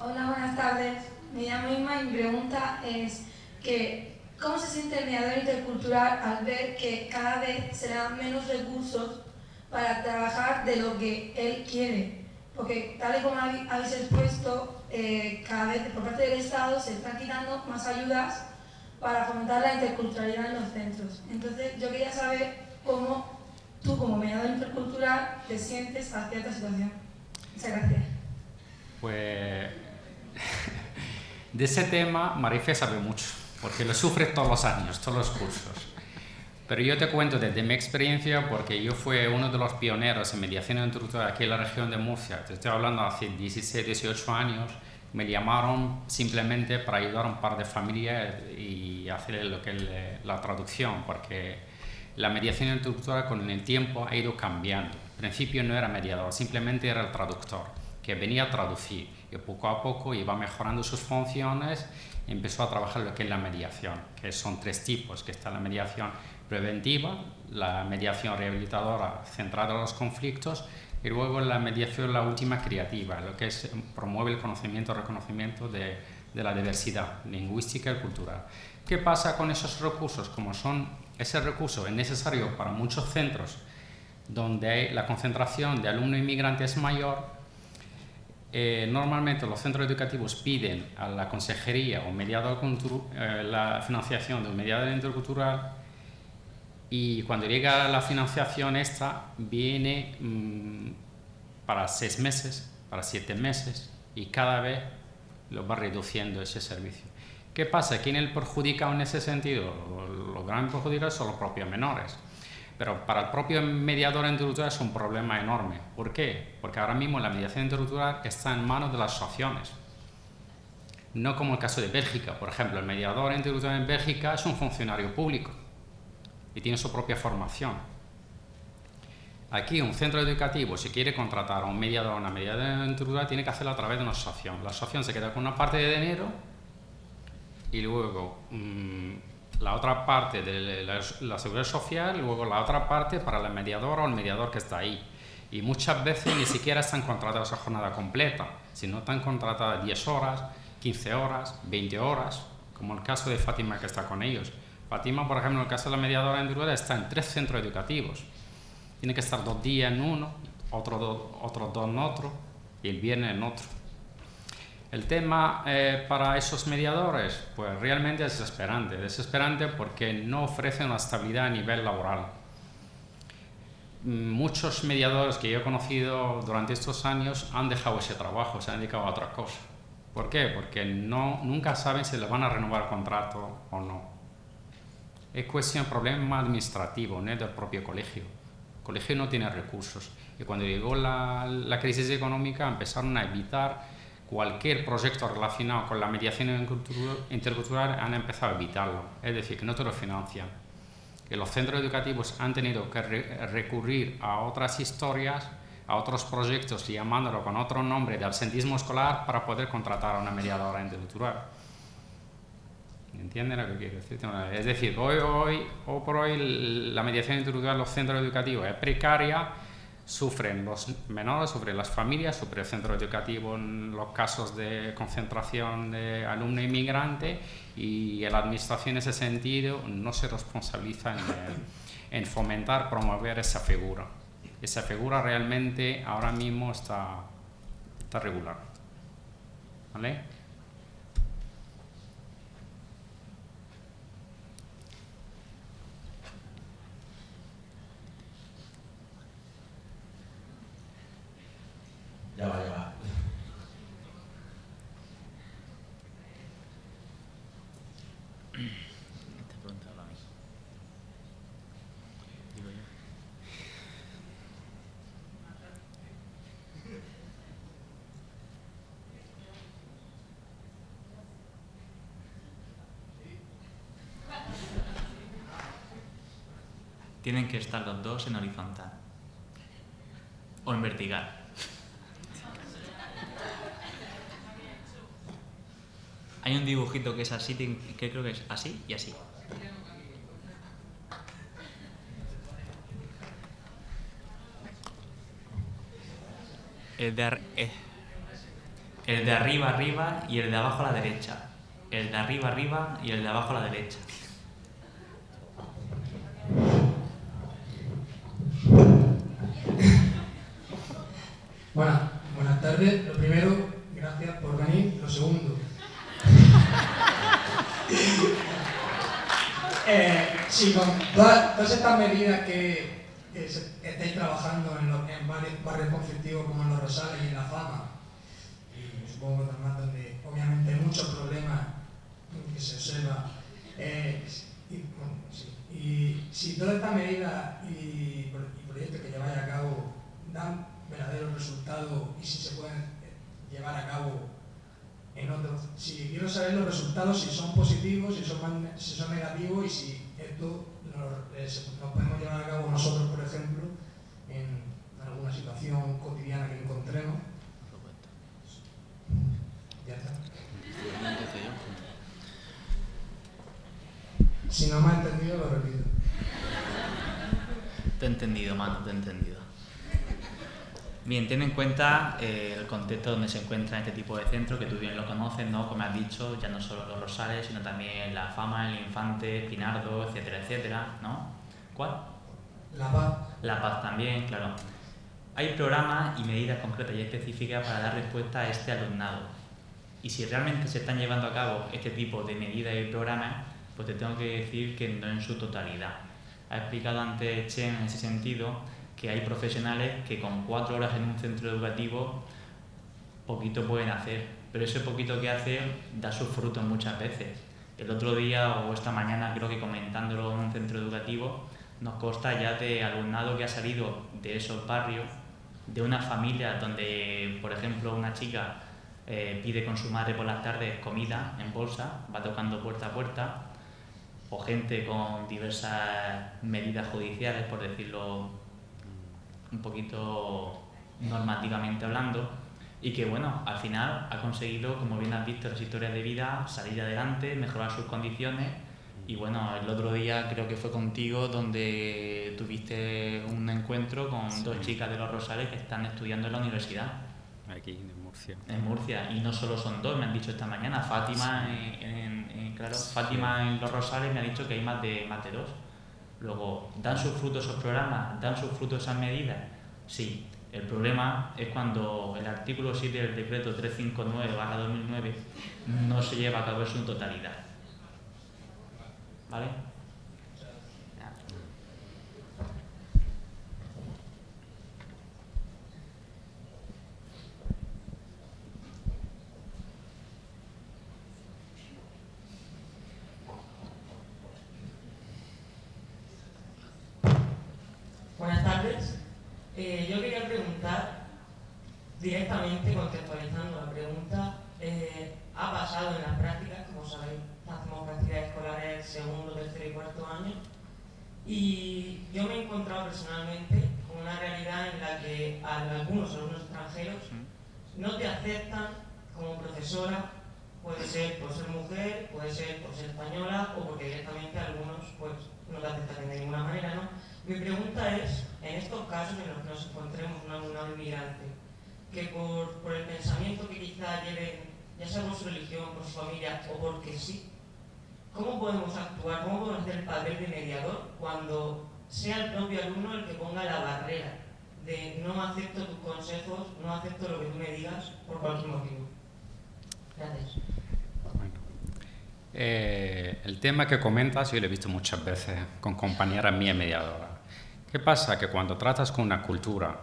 Hola, buenas tardes. Me llamo Inma y mi pregunta es que ¿cómo se siente el mediador intercultural al ver que cada vez se le dan menos recursos para trabajar de lo que él quiere? Porque tal y como habéis expuesto, cada vez por parte del Estado se están quitando más ayudas para fomentar la interculturalidad en los centros. Entonces yo quería saber cómo tú como mediador intercultural te sientes hacia esta situación. Muchas gracias.
Pues de ese tema Marife sabe mucho, porque lo sufre todos los años, todos los cursos. Pero yo te cuento desde mi experiencia, porque yo fui uno de los pioneros en mediación intercultural aquí en la región de Murcia. Te estoy hablando hace 16, 18 años. Me llamaron simplemente para ayudar a un par de familias y hacer lo que es la traducción, porque la mediación intercultural con el tiempo ha ido cambiando. Al principio no era mediador, simplemente era el traductor, que venía a traducir, y poco a poco iba mejorando sus funciones empezó a trabajar lo que es la mediación, que son 3 tipos, que está la mediación preventiva, la mediación rehabilitadora centrada en los conflictos y luego la mediación, la última, creativa, lo que es promueve el conocimiento y reconocimiento de la diversidad lingüística y cultural. ¿Qué pasa con esos recursos? Como ese recurso es necesario para muchos centros donde la concentración de alumnos inmigrantes es mayor, normalmente los centros educativos piden a la consejería o mediador la financiación de un mediador intercultural, y cuando llega la financiación esta viene para 6 meses, para 7 meses, y cada vez lo va reduciendo ese servicio. ¿Qué pasa? ¿Quién es el perjudicado en ese sentido? Los grandes perjudicados son los propios menores. Pero para el propio mediador intercultural es un problema enorme. ¿Por qué? Porque ahora mismo la mediación intercultural está en manos de las asociaciones. No como el caso de Bélgica. Por ejemplo, el mediador intercultural en Bélgica es un funcionario público y tiene su propia formación. Aquí un centro educativo, si quiere contratar a un mediador o una mediadora intercultural, tiene que hacerlo a través de una asociación. La asociación se queda con una parte de dinero y luego la otra parte de la seguridad social, y luego la otra parte para la mediadora o el mediador que está ahí. Y muchas veces ni siquiera están contratadas a jornada completa, sino están contratadas 10 horas, 15 horas, 20 horas, como el caso de Fátima, que está con ellos. Fátima, por ejemplo, en el caso de la mediadora individual, está en 3 centros educativos. Tiene que estar 2 días en uno, otros 2 en otro y el viernes en otro. El tema para esos mediadores, pues realmente es desesperante porque no ofrecen una estabilidad a nivel laboral. Muchos mediadores que yo he conocido durante estos años han dejado ese trabajo, se han dedicado a otra cosa. ¿Por qué? Porque nunca saben si les van a renovar el contrato o no. Es cuestión de problema administrativo, no es del propio colegio. El colegio no tiene recursos y cuando llegó la crisis económica empezaron a evitar cualquier proyecto relacionado con la mediación intercultural, han empezado a evitarlo, es decir, que no te lo financian. Y los centros educativos han tenido que recurrir a otras historias, a otros proyectos, llamándolo con otro nombre de absentismo escolar, para poder contratar a una mediadora intercultural. ¿Entienden lo que quiero decir? Es decir, hoy por hoy la mediación intercultural en los centros educativos es precaria. Sufren los menores, sufren las familias, sufre el centro educativo en los casos de concentración de alumno inmigrante, y la administración en ese sentido no se responsabiliza en fomentar, promover esa figura. Esa figura realmente ahora mismo está regular. ¿Vale?
Ya va.
Esta pregunta la misma. Digo yo.
Tienen que estar los dos en horizontal o en vertical. Hay un dibujito que es así, que creo que es así y así. El de arriba arriba y el de abajo a la derecha. El de arriba arriba y el de abajo a la derecha.
Buenas tardes. Lo primero, gracias por venir. Lo segundo, sí, con todas estas medidas que estáis trabajando en barrios conflictivos como en Los Rosales y en La Fama, y supongo que además donde obviamente hay muchos problemas que se observa, y si todas estas medidas y proyectos que lleváis a cabo dan verdaderos resultados, y si se pueden llevar a cabo en otros, si quiero saber los resultados, si son positivos, si son negativos, y si esto lo podemos llevar a cabo nosotros, por ejemplo, en alguna situación cotidiana que encontremos. Ya está. si no me has entendido, lo repito.
Te he entendido, mano, te he entendido. Bien, ten en cuenta el contexto donde se encuentra este tipo de centro, que tú bien lo conoces, ¿no? Como has dicho, ya no solo Los Rosales, sino también La Fama, El Infante, Pinardo, etcétera, etcétera, ¿no? ¿Cuál?
La Paz.
La Paz también, claro. Hay programas y medidas concretas y específicas para dar respuesta a este alumnado. Y si realmente se están llevando a cabo este tipo de medidas y programas, pues te tengo que decir que no en su totalidad. Ha explicado antes Chen en ese sentido que hay profesionales que con 4 horas en un centro educativo poquito pueden hacer, pero ese poquito que hacen da sus frutos muchas veces. El otro día o esta mañana, creo que comentándolo en un centro educativo, nos consta ya de alumnado que ha salido de esos barrios, de una familia donde, por ejemplo, una chica pide con su madre por las tardes comida en bolsa, va tocando puerta a puerta, o gente con diversas medidas judiciales, por decirlo un poquito normativamente hablando, y que bueno, al final ha conseguido, como bien has visto, las historias de vida, salir adelante, mejorar sus condiciones. Y bueno, el otro día creo que fue contigo donde tuviste un encuentro con 2 chicas de Los Rosales que están estudiando en la universidad.
Aquí en Murcia.
En Murcia, y no solo son 2, me han dicho esta mañana. Fátima, Fátima en Los Rosales me ha dicho que hay más de 2. Luego, ¿dan sus frutos esos programas? ¿Dan sus frutos esas medidas? Sí. El problema es cuando el artículo 7 del decreto 359/2009 no se lleva a cabo en su totalidad. ¿Vale?
Buenas tardes. Yo quería preguntar directamente, contextualizando la pregunta, ha pasado en las prácticas, como sabéis, hacemos prácticas escolares segundo, tercero y cuarto año, y yo me he encontrado personalmente con una realidad en la que algunos alumnos extranjeros no te aceptan como profesora, puede ser por ser mujer, puede ser por ser española o porque directamente algunos pues no te aceptan de ninguna manera, ¿no? Mi pregunta es, en estos casos en los que nos encontremos un alumnado inmigrante, que por el pensamiento que quizá lleven, ya sea por su religión, por su familia o porque sí, ¿cómo podemos actuar, cómo podemos hacer el papel de mediador cuando sea el propio alumno el que ponga la barrera de no acepto tus consejos, no acepto lo que tú me digas por cualquier motivo? Gracias.
El tema que comentas yo lo he visto muchas veces con compañeras mías mediadoras. ¿Qué pasa? Que cuando tratas con una cultura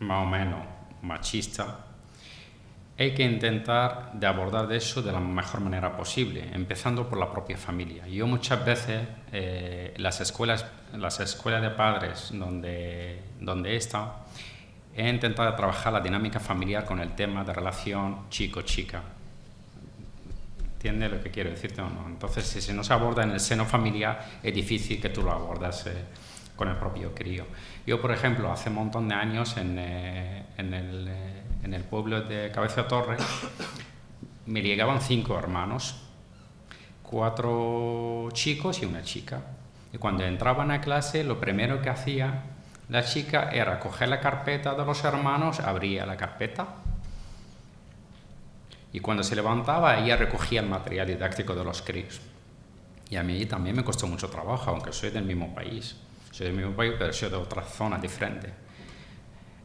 más o menos machista, hay que intentar de abordar de eso de la mejor manera posible, empezando por la propia familia. Yo muchas veces, las escuelas de padres donde he estado, he intentado trabajar la dinámica familiar con el tema de relación chico-chica. ¿Entiendes lo que quiero decirte o no? Entonces, si no se aborda en el seno familiar, es difícil que tú lo abordas con el propio crío. Yo, por ejemplo, hace un montón de años en el pueblo de Cabeza Torre, me llegaban 5 hermanos, 4 chicos y una chica. Y cuando entraban a clase, lo primero que hacía la chica era coger la carpeta de los hermanos, abría la carpeta, y cuando se levantaba, ella recogía el material didáctico de los críos. Y a mí también me costó mucho trabajo, aunque soy del mismo país. Soy del mismo país, pero soy de otra zona diferente.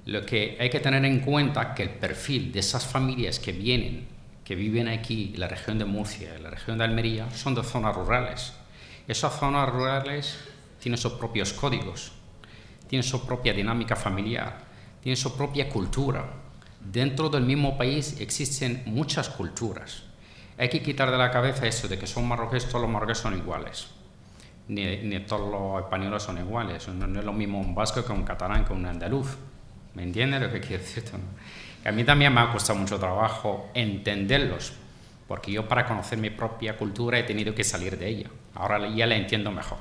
Lo que hay que tener en cuenta es que el perfil de esas familias que viven aquí en la región de Murcia, en la región de Almería, son de zonas rurales. Esas zonas rurales tienen sus propios códigos, tienen su propia dinámica familiar, tienen su propia cultura. Dentro del mismo país existen muchas culturas. Hay que quitar de la cabeza eso de que son marroquíes, todos los marroquíes son iguales. Ni todos los españoles son iguales. No es lo mismo un vasco que un catalán que un andaluz. ¿Me entiendes lo que quiero decir? A mí también me ha costado mucho trabajo entenderlos, porque yo para conocer mi propia cultura he tenido que salir de ella. Ahora ya la entiendo mejor.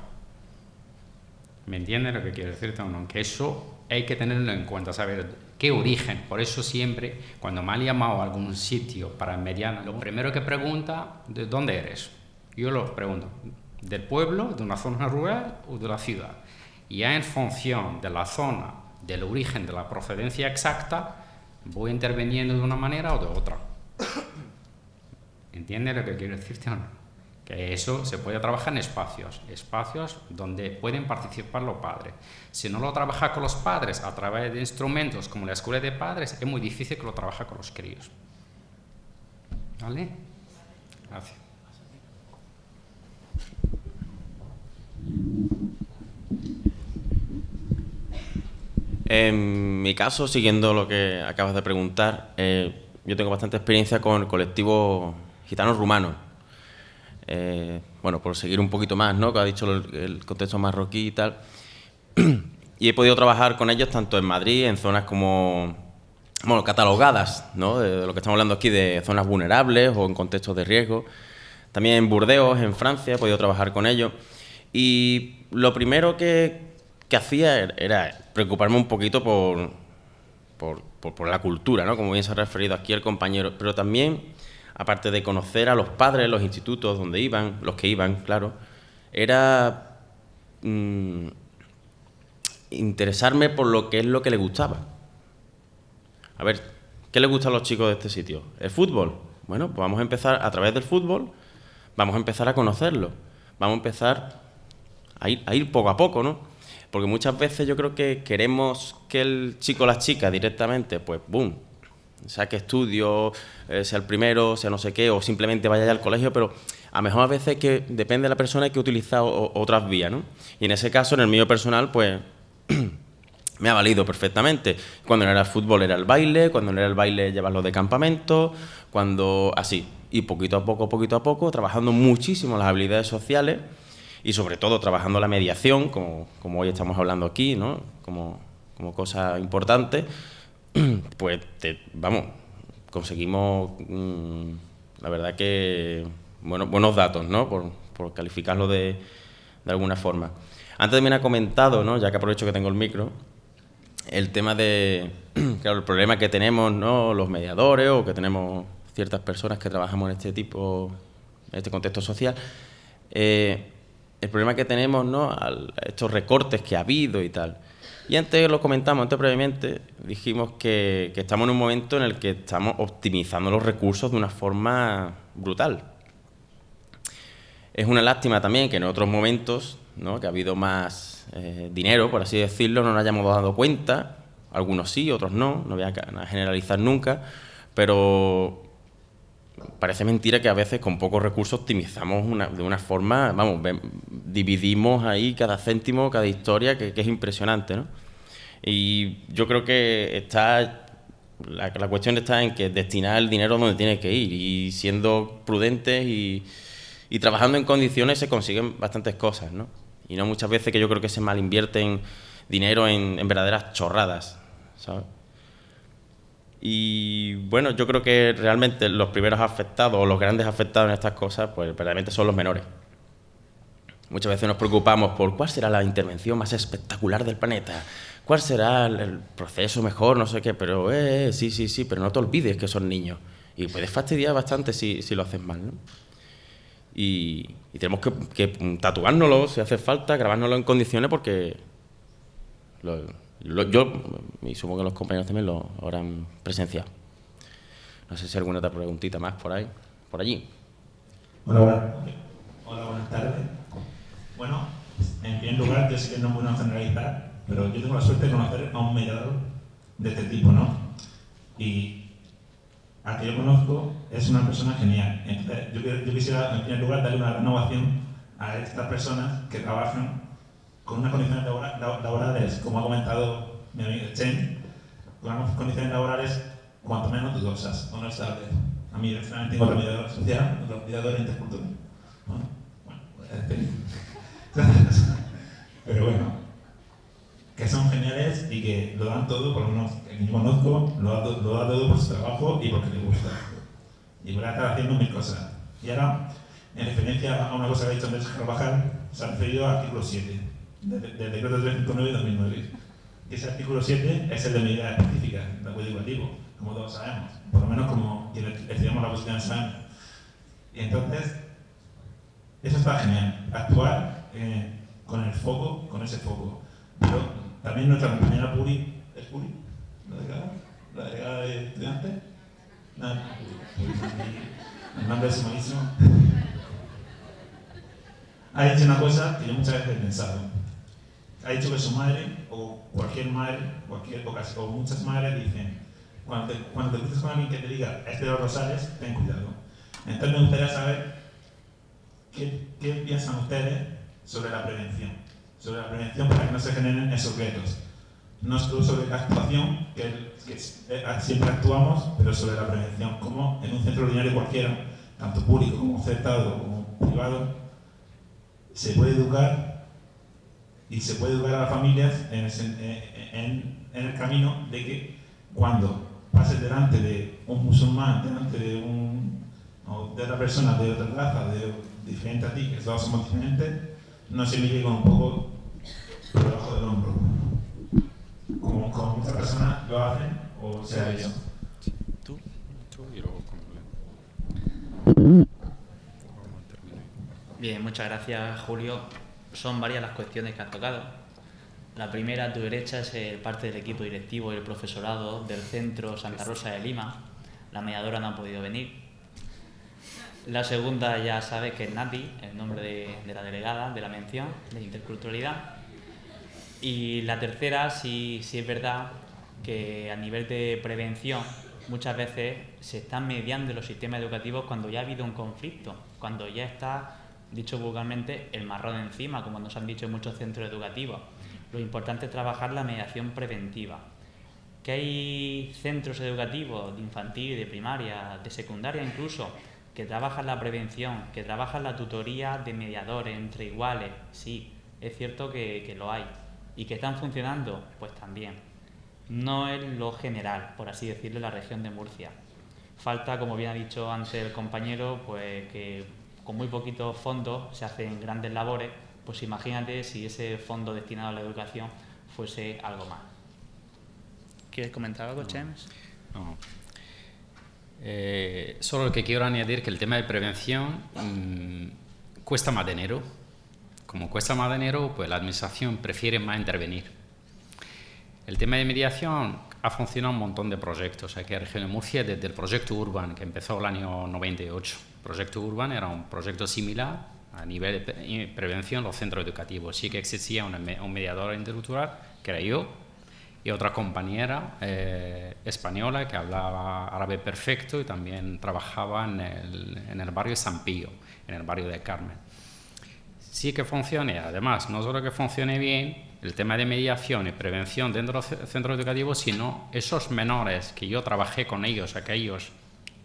¿Me entiendes lo que quiero decirte? Aunque eso hay que tenerlo en cuenta, saber qué origen. Por eso siempre, cuando me han llamado a algún sitio para mediar, lo primero que pregunta, ¿de dónde eres? Yo lo pregunto, del pueblo, de una zona rural o de la ciudad. Y ya en función de la zona, del origen, de la procedencia exacta, voy interviniendo de una manera o de otra. ¿Entiendes lo que quiero decirte o no? Que eso se puede trabajar en espacios donde pueden participar los padres. Si no lo trabaja con los padres a través de instrumentos como la escuela de padres, es muy difícil que lo trabaje con los críos. ¿Vale? Gracias.
En mi caso, siguiendo lo que acabas de preguntar, yo tengo bastante experiencia con el colectivo gitano rumano. Bueno, por seguir un poquito más, ¿no?, que ha dicho el contexto marroquí y tal. Y he podido trabajar con ellos tanto en Madrid, en zonas como, bueno, catalogadas, ¿no?, de lo que estamos hablando aquí, de zonas vulnerables o en contextos de riesgo. También en Burdeos, en Francia, he podido trabajar con ellos. Y lo primero que hacía era preocuparme un poquito por la cultura, ¿no?, como bien se ha referido aquí el compañero, pero también, aparte de conocer a los padres, los institutos donde iban, los que iban, claro, era interesarme por lo que es lo que les gustaba. A ver, ¿qué les gusta a los chicos de este sitio? ¿El fútbol? Bueno, pues vamos a empezar a través del fútbol, vamos a empezar a conocerlo, vamos a empezar a ir poco a poco, ¿no? Porque muchas veces yo creo que queremos que el chico o la chica directamente, pues, boom, saque estudios, sea el primero, sea no sé qué, o simplemente vaya ya al colegio, pero a lo mejor a veces que depende de la persona hay que utilizar otras vías, ¿no? Y en ese caso, en el mío personal, pues me ha valido perfectamente. Cuando no era el fútbol era el baile, cuando no era el baile llevarlo de campamento, cuando así. Y poquito a poco, trabajando muchísimo las habilidades sociales y sobre todo trabajando la mediación, como hoy estamos hablando aquí, ¿no?, como cosa importante. Pues, vamos, conseguimos, la verdad que, buenos datos, ¿no?, por calificarlo de alguna forma. Antes también ha comentado, ¿no?, ya que aprovecho que tengo el micro, el tema de, claro, el problema que tenemos, ¿no?, los mediadores, o que tenemos ciertas personas que trabajamos en este contexto social, el problema que tenemos, ¿no?, estos recortes que ha habido y tal. Y antes lo comentamos, antes brevemente, dijimos que estamos en un momento en el que estamos optimizando los recursos de una forma brutal. Es una lástima también que en otros momentos, ¿no?, que ha habido más dinero, por así decirlo, no nos hayamos dado cuenta. Algunos sí, otros no voy a generalizar nunca, pero parece mentira que a veces con pocos recursos optimizamos de una forma, vamos, dividimos ahí cada céntimo, cada historia, que es impresionante, ¿no? Y yo creo que la cuestión está en que destinar el dinero donde tiene que ir, y siendo prudentes y trabajando en condiciones se consiguen bastantes cosas, ¿no? Y no muchas veces que yo creo que se malinvierten dinero en verdaderas chorradas, ¿sabes? Y bueno, yo creo que realmente los primeros afectados o los grandes afectados en estas cosas, pues verdaderamente son los menores. Muchas veces nos preocupamos por cuál será la intervención más espectacular del planeta, cuál será el proceso mejor, no sé qué, pero sí, pero no te olvides que son niños. Y puedes fastidiar bastante si lo haces mal, ¿no? Y tenemos que tatuárnoslo si hace falta, grabárnoslo en condiciones, porque yo, y supongo que los compañeros también lo habrán presenciado. No sé si alguna otra preguntita más por ahí, por allí.
Hola, buenas tardes. Bueno, en primer lugar, yo sé que no es bueno generalizar, pero yo tengo la suerte de conocer a un mediador de este tipo, ¿no? Y al que yo conozco es una persona genial. Entonces, yo quisiera, en primer lugar, darle una renovación a estas personas que trabajan con unas condiciones laborales, como ha comentado mi amigo Chen, con unas condiciones laborales cuanto menos dudosas o no estables. A mí, personalmente, tengo otro mediador social, otro mediador intercultural. Pero bueno, que son geniales y que lo dan todo, por lo menos que yo conozco, lo da todo por su trabajo y porque le gusta. Y voy a estar haciendo mil cosas. Y ahora, en referencia a una cosa que ha dicho Andrés Carvajal, se ha referido al artículo 7 del decreto 359 de 2009. Y ese artículo 7 es el de medidas específicas de apoyo educativo, como todos sabemos, por lo menos como quienes estudiamos la posición de examen. Y entonces, Eso está genial, actuar con el foco, con ese foco. Pero también nuestra compañera Puri, ¿es Puri? ¿La delegada de estudiantes? No, el nombre es malísimo. Ha dicho una cosa que yo muchas veces he pensado. Ha dicho que su madre, o cualquier madre, o muchas madres dicen, cuando te cruces con alguien que te diga, este de los Rosales, ten cuidado. Entonces me gustaría saber qué piensan ustedes sobre la prevención. Sobre la prevención para que no se generen esos retos. No solo sobre la actuación, que siempre actuamos, pero sobre la prevención. Como en un centro ordinario cualquiera, tanto público como concertado como privado, se puede educar y se puede educar a las familias en el camino de que cuando pases delante de un musulmán, delante de otra persona de otra raza, diferente a ti, que todos somos diferentes, no se mire con un poco por debajo del hombro. Como muchas personas lo hacen, o sea yo.
Tú y luego
Bien, muchas gracias, Julio. Son varias las cuestiones que has tocado. La primera, a tu derecha, es parte del equipo directivo y el profesorado del Centro Santa Rosa de Lima. La mediadora no ha podido venir. La segunda, ya sabes que es Nati, el nombre de la delegada de la mención de interculturalidad. Y la tercera, sí es verdad que a nivel de prevención muchas veces se están mediando los sistemas educativos cuando ya ha habido un conflicto, cuando ya está, dicho vulgarmente, el marrón encima, como nos han dicho en muchos centros educativos. Lo importante es trabajar la mediación preventiva. Que hay centros educativos de infantil, de primaria, de secundaria incluso, que trabajan la prevención, que trabajan la tutoría de mediadores entre iguales. Sí, es cierto que lo hay. ¿Y que están funcionando? Pues también. No es lo general, por así decirlo, en la región de Murcia. Falta, como bien ha dicho antes el compañero, pues que con muy poquitos fondos se hacen grandes labores. Pues imagínate si ese fondo destinado a la educación fuese algo más. ¿Quieres comentar algo, Chems?
No. Solo lo que quiero añadir que el tema de prevención cuesta más dinero. Como cuesta más dinero, pues la administración prefiere más intervenir. El tema de mediación ha funcionado un montón de proyectos aquí en la región de Murcia, desde el proyecto Urban, que empezó el año 98. El proyecto Urban era un proyecto similar a nivel de prevención en los centros educativos. Sí que existía un mediador intercultural, que era yo, y otra compañera española que hablaba árabe perfecto y también trabajaba en el barrio de San Pío, en el barrio de Carmen. Sí que funcione, además, no solo que funcione bien el tema de mediación y prevención dentro de los centros educativos, sino esos menores que yo trabajé con ellos, aquellos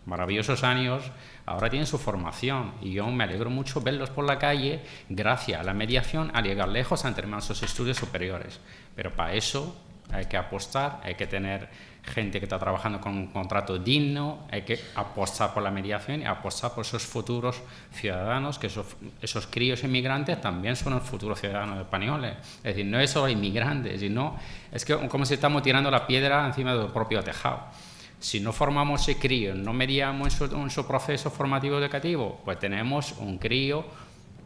maravillosos años, ahora tienen su formación y yo me alegro mucho verlos por la calle gracias a la mediación a llegar lejos a terminar sus estudios superiores. Pero para eso hay que apostar, hay que tener gente que está trabajando con un contrato digno, hay que apostar por la mediación y apostar por esos futuros ciudadanos, que esos críos inmigrantes también son los futuros ciudadanos españoles. Es decir, no es solo inmigrantes, sino es que como si estamos tirando la piedra encima del propio tejado. Si no formamos ese crío, no mediamos en su proceso formativo educativo, pues tenemos un crío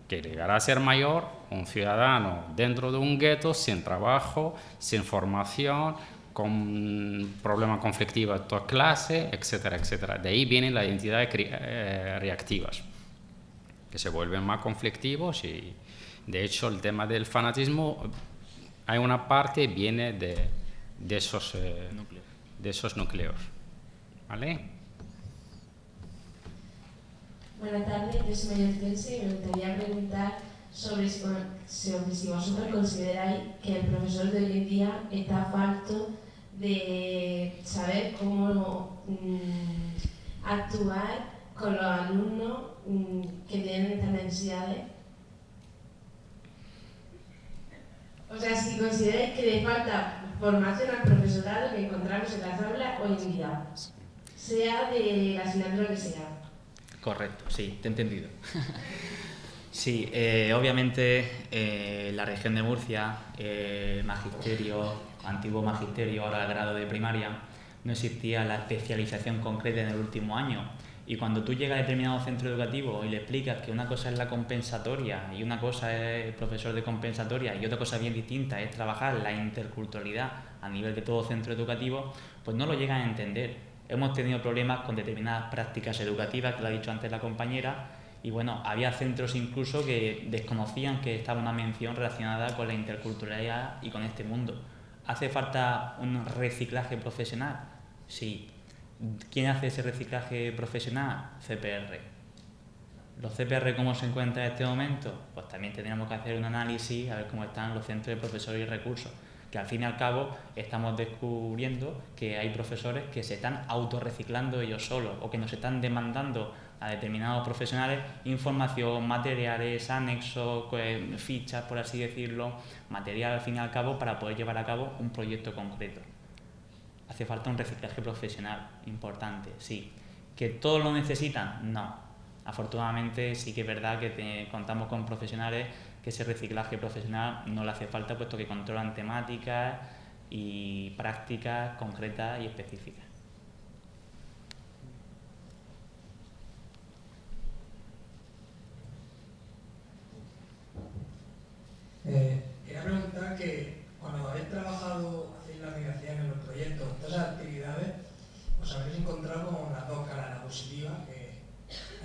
que llegará a ser mayor, un ciudadano dentro de un gueto, sin trabajo, sin formación, con problemas conflictivos de toda clase, etcétera, etcétera. De ahí vienen las identidades reactivas, que se vuelven más conflictivos y, de hecho, el tema del fanatismo, hay una parte que viene de esos núcleos. ¿Vale?
Buenas tardes, yo soy María Celse y me gustaría preguntar sobre si vosotros consideráis que el profesor de hoy en día está falto de saber cómo actuar con los alumnos que tienen estas necesidades. O sea, si consideráis que le falta formación al profesorado que encontramos en las aulas hoy en día, sea de la asignatura que sea.
Correcto, sí, te he entendido. Sí, obviamente la región de Murcia, magisterio, antiguo magisterio, ahora grado de primaria, no existía la especialización concreta en el último año Y cuando tú llegas a determinado centro educativo y le explicas que una cosa es la compensatoria y una cosa es el profesor de compensatoria y otra cosa bien distinta es trabajar la interculturalidad a nivel de todo centro educativo, pues no lo llegan a entender. Hemos tenido problemas con determinadas prácticas educativas, que lo ha dicho antes la compañera, y bueno, había centros incluso que desconocían que estaba una mención relacionada con la interculturalidad y con este mundo. ¿Hace falta un reciclaje profesional? Sí. ¿Quién hace ese reciclaje profesional? CPR. ¿Los CPR cómo se encuentran en este momento? Pues también tendríamos que hacer un análisis a ver cómo están los centros de profesores y recursos, que al fin y al cabo estamos descubriendo que hay profesores que se están autorreciclando ellos solos o que nos están demandando a determinados profesionales información, materiales, anexos, fichas, por así decirlo, material al fin y al cabo para poder llevar a cabo un proyecto concreto. Hace falta un reciclaje profesional importante, sí. ¿Que todos lo necesitan? No. Afortunadamente sí que es verdad que contamos con profesionales que ese reciclaje profesional no le hace falta, puesto que controlan temáticas y prácticas concretas y específicas.
Quería preguntar que cuando habéis trabajado, hacéis la migración en los proyectos, todas esas actividades, os habréis encontrado con las dos caras, la positiva, que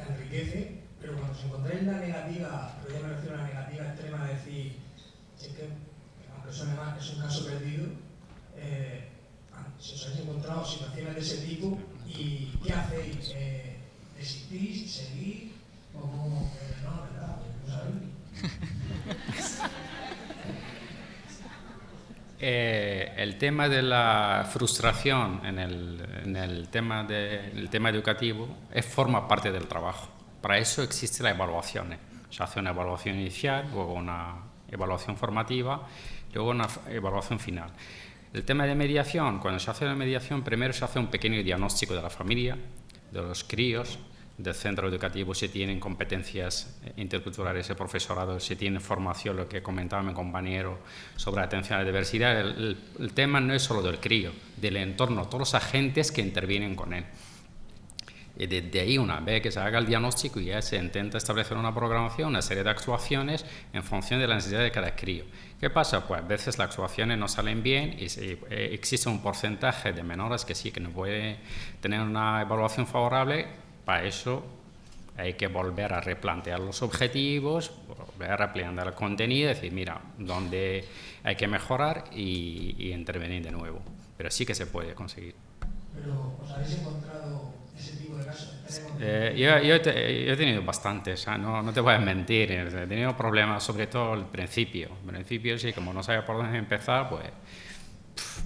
enriquece, pero cuando os encontráis la negativa, pero ya me refiero a la negativa extrema, de decir, si es que, aunque suene mal, es un caso perdido, si os habéis encontrado situaciones de ese tipo, ¿y qué hacéis? ¿Desistís? ¿Seguís? ¿O cómo? No, ¿verdad? ¿No sabéis?
El tema de la frustración en el tema educativo forma parte del trabajo. Para eso existe la evaluación. Se hace una evaluación inicial, luego una evaluación formativa, luego una evaluación final. El tema de mediación, cuando se hace la mediación, primero se hace un pequeño diagnóstico de la familia, de los críos, del centro educativo, si tienen competencias interculturales, el profesorado, si tienen formación, lo que comentaba mi compañero sobre atención a la diversidad. El tema no es solo del crío, del entorno, todos los agentes que intervienen con él. Y desde ahí, una vez que se haga el diagnóstico, ya se intenta establecer una programación, una serie de actuaciones en función de la necesidad de cada crío. ¿Qué pasa? Pues a veces las actuaciones no salen bien y existe un porcentaje de menores que sí, que no puede tener una evaluación favorable. Para eso hay que volver a replantear los objetivos, volver a replantear el contenido, decir, mira, dónde hay que mejorar y intervenir de nuevo. Pero sí que se puede conseguir.
Pero, ¿os habéis encontrado ese tipo de casos?
Yo he tenido bastantes, no te voy a mentir, he tenido problemas sobre todo al principio. Al principio sí, como no sabía por dónde empezar,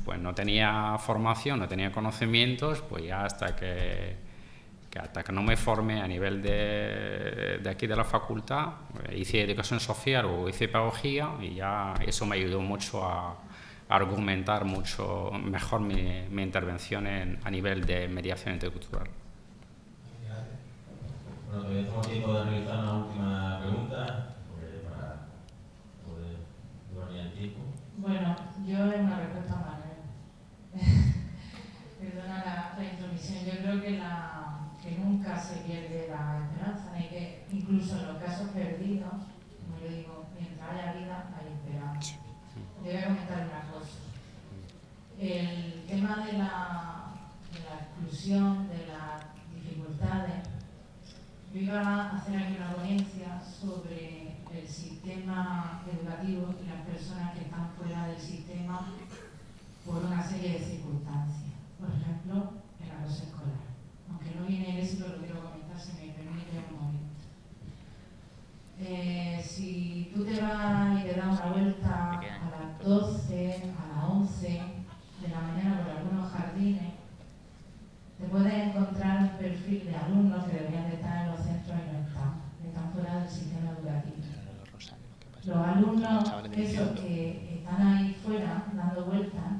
pues no tenía formación, no tenía conocimientos, pues ya hasta que no me formé a nivel de aquí de la facultad, hice educación social o hice pedagogía y ya eso me ayudó mucho a argumentar mucho mejor mi intervención a nivel de mediación intercultural.
Bueno, todavía estamos a tiempo de realizar una última pregunta para poder durar el tiempo.
Bueno, yo en una respuesta a Manuel. Perdona la intromisión. Yo creo que nunca se pierde la esperanza, ni que incluso en los casos perdidos, como yo digo, mientras haya vida hay esperanza. Te voy a comentar una cosa. El tema de la exclusión, de las dificultades, yo iba a hacer aquí una ponencia sobre el sistema educativo y las personas que están fuera del sistema por una serie de circunstancias. Por ejemplo, el acoso escolar. Aunque no viene de eso, pero lo quiero comentar, si me permite un momento. Si tú te vas y te das una vuelta a las 12, a las 11 de la mañana por algunos jardines, te puedes encontrar un perfil de alumnos que deberían de estar en los centros y no están fuera del sistema educativo. Los alumnos, esos que están ahí fuera dando vueltas,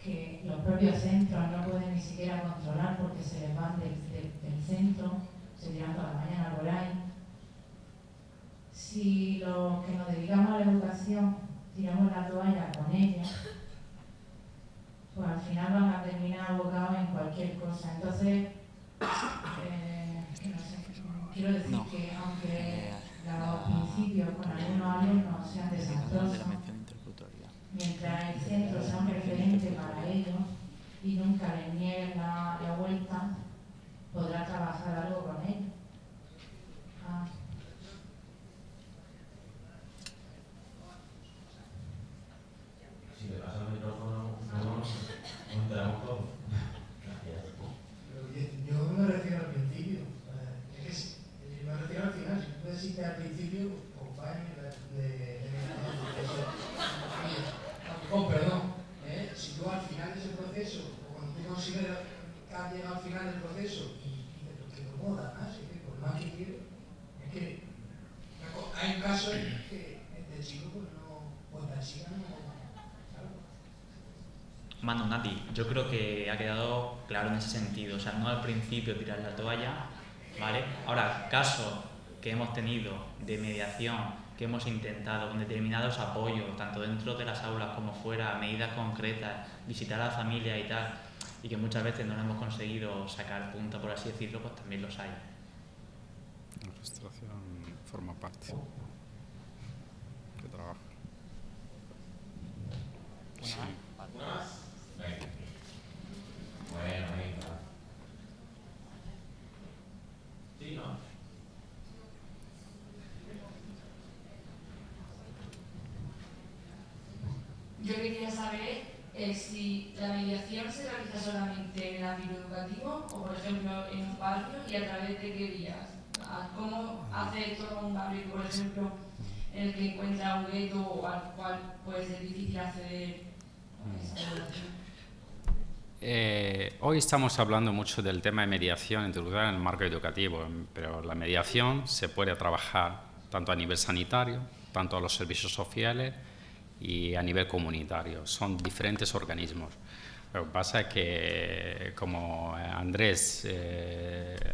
que los propios centros no pueden ni siquiera controlar porque se les van del centro, se tiran toda la mañana por ahí. Si los que nos dedicamos a la educación tiramos la toalla con ellos, pues al final van a terminar abocados en cualquier cosa. Entonces, quiero decir que aunque los principios con algunos alumnos sean desastrosos, mientras el centro sea un referente para ellos y nunca les nieguen la vuelta, podrá trabajar algo con ellos.
Si le pasa el micrófono, nos enteramos todos.
Yo me refiero al principio. Es que si, me refiero al final. Si tú deciste al principio, pues vaya perdón. Si tú al final de ese proceso, o cuando tú consideras que has llegado al final del proceso y que no da más, es que por más que quiero, es que hay un caso en que este chico, pues la chica no.
Manu, Nati, yo creo que ha quedado claro en ese sentido, o sea, no al principio tirar la toalla, ¿vale? Ahora, casos que hemos tenido de mediación, que hemos intentado con determinados apoyos, tanto dentro de las aulas como fuera, medidas concretas, visitar a la familia y tal, y que muchas veces no lo hemos conseguido sacar punta, por así decirlo, pues también los hay.
La frustración forma parte de trabajo. Sí.
¿Una más? Venga. Bueno, venga. Sí, ¿no?
Yo quería saber si la mediación se realiza solamente en el ámbito educativo o, por ejemplo, en un barrio y a través de qué vías. ¿Cómo hacer todo un barrio, por ejemplo, en el que encuentra un gueto o al cual puede ser difícil acceder a esa mediación?
Hoy estamos hablando mucho del tema de mediación introducida en el marco educativo, pero la mediación se puede trabajar tanto a nivel sanitario, tanto a los servicios sociales y a nivel comunitario. Son diferentes organismos. Lo que pasa es que, como Andrés,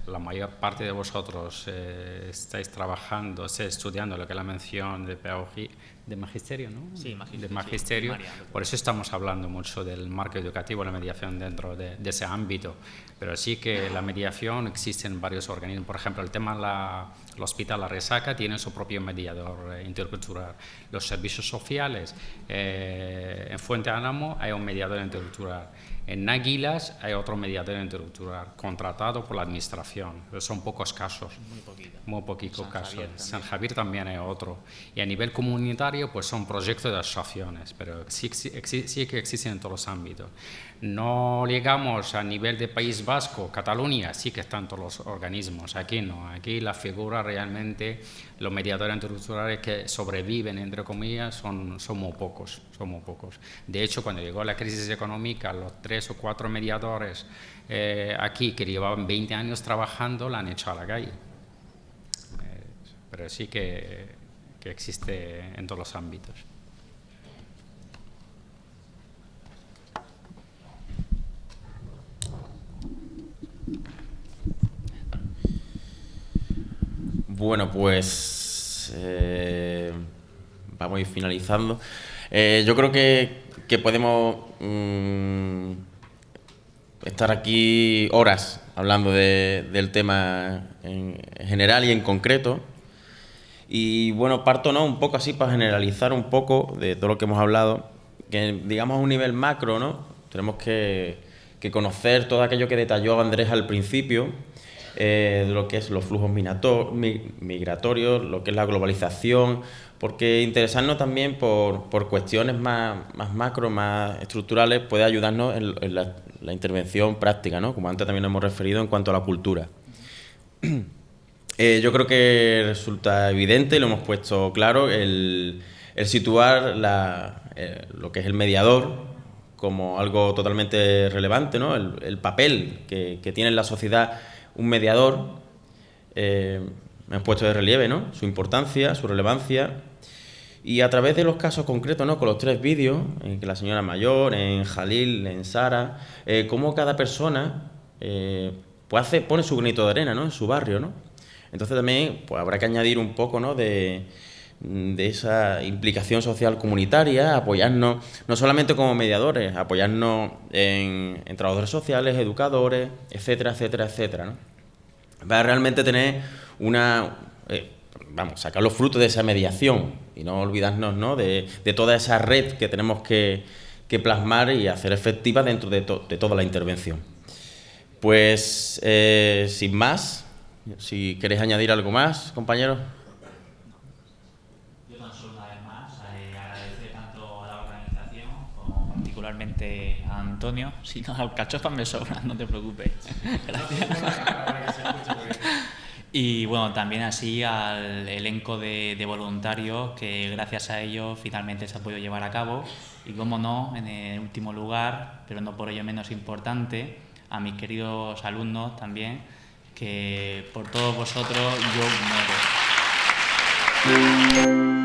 la mayor parte de vosotros estáis trabajando, estudiando lo que es la mención de pedagogía, de magisterio, ¿no?
Sí,
de magisterio.
Sí,
por eso estamos hablando mucho del marco educativo, la mediación dentro de ese ámbito. Pero sí que la mediación existe en varios organismos. Por ejemplo, el tema el Hospital La Resaca tiene su propio mediador intercultural. Los servicios sociales, en Fuente Álamo hay un mediador intercultural. En Águilas hay otro mediador intercultural contratado por la administración. Pero son pocos casos. Muy poquitos casos. San Javier también hay otro. Y a nivel comunitario, pues son proyectos de asociaciones, pero sí que existen en todos los ámbitos. No llegamos a nivel de País Vasco, Cataluña, sí que están todos los organismos. Aquí no. Aquí la figura realmente, los mediadores interculturales que sobreviven, entre comillas, son muy pocos. De hecho, cuando llegó la crisis económica, los 3 o 4 mediadores aquí que llevaban 20 años trabajando, la han echado a la calle. Pero sí que existe en todos los ámbitos.
Bueno, pues vamos a ir finalizando. Yo creo que podemos estar aquí horas hablando del tema en general y en concreto. Y bueno, parto un poco así para generalizar un poco de todo lo que hemos hablado, que digamos a un nivel macro, ¿no? Tenemos que conocer todo aquello que detalló Andrés al principio, de lo que es los flujos migratorios, lo que es la globalización, porque interesarnos también por cuestiones más macro, más estructurales, puede ayudarnos en la intervención práctica, ¿no? Como antes también nos hemos referido en cuanto a la cultura. Yo creo que resulta evidente, lo hemos puesto claro, el situar lo que es el mediador como algo totalmente relevante, ¿no? El papel que tiene en la sociedad un mediador, hemos puesto de relieve, ¿no? Su importancia, su relevancia, y a través de los casos concretos, ¿no? Con los 3 vídeos, en que la señora mayor, en Jalil, en Sara, cómo cada persona pone su granito de arena, ¿no? En su barrio, ¿no? Entonces también pues, habrá que añadir un poco, ¿no? de esa implicación social comunitaria, apoyarnos no solamente como mediadores, apoyarnos en trabajadores sociales, educadores, etcétera, etcétera, etcétera, ¿no? para realmente tener sacar los frutos de esa mediación y no olvidarnos, ¿no?, de toda esa red que tenemos que plasmar y hacer efectiva dentro de toda la intervención. Pues, sin más, si queréis añadir algo más, compañeros.
Yo tan solo una vez más agradecer tanto a la organización como particularmente a Antonio. Si no, alcachofas me sobran, no te preocupes. Gracias. Y bueno, también así al elenco de voluntarios que gracias a ellos finalmente se ha podido llevar a cabo. Y como no, en el último lugar, pero no por ello menos importante, a mis queridos alumnos también, que por todos vosotros yo muero.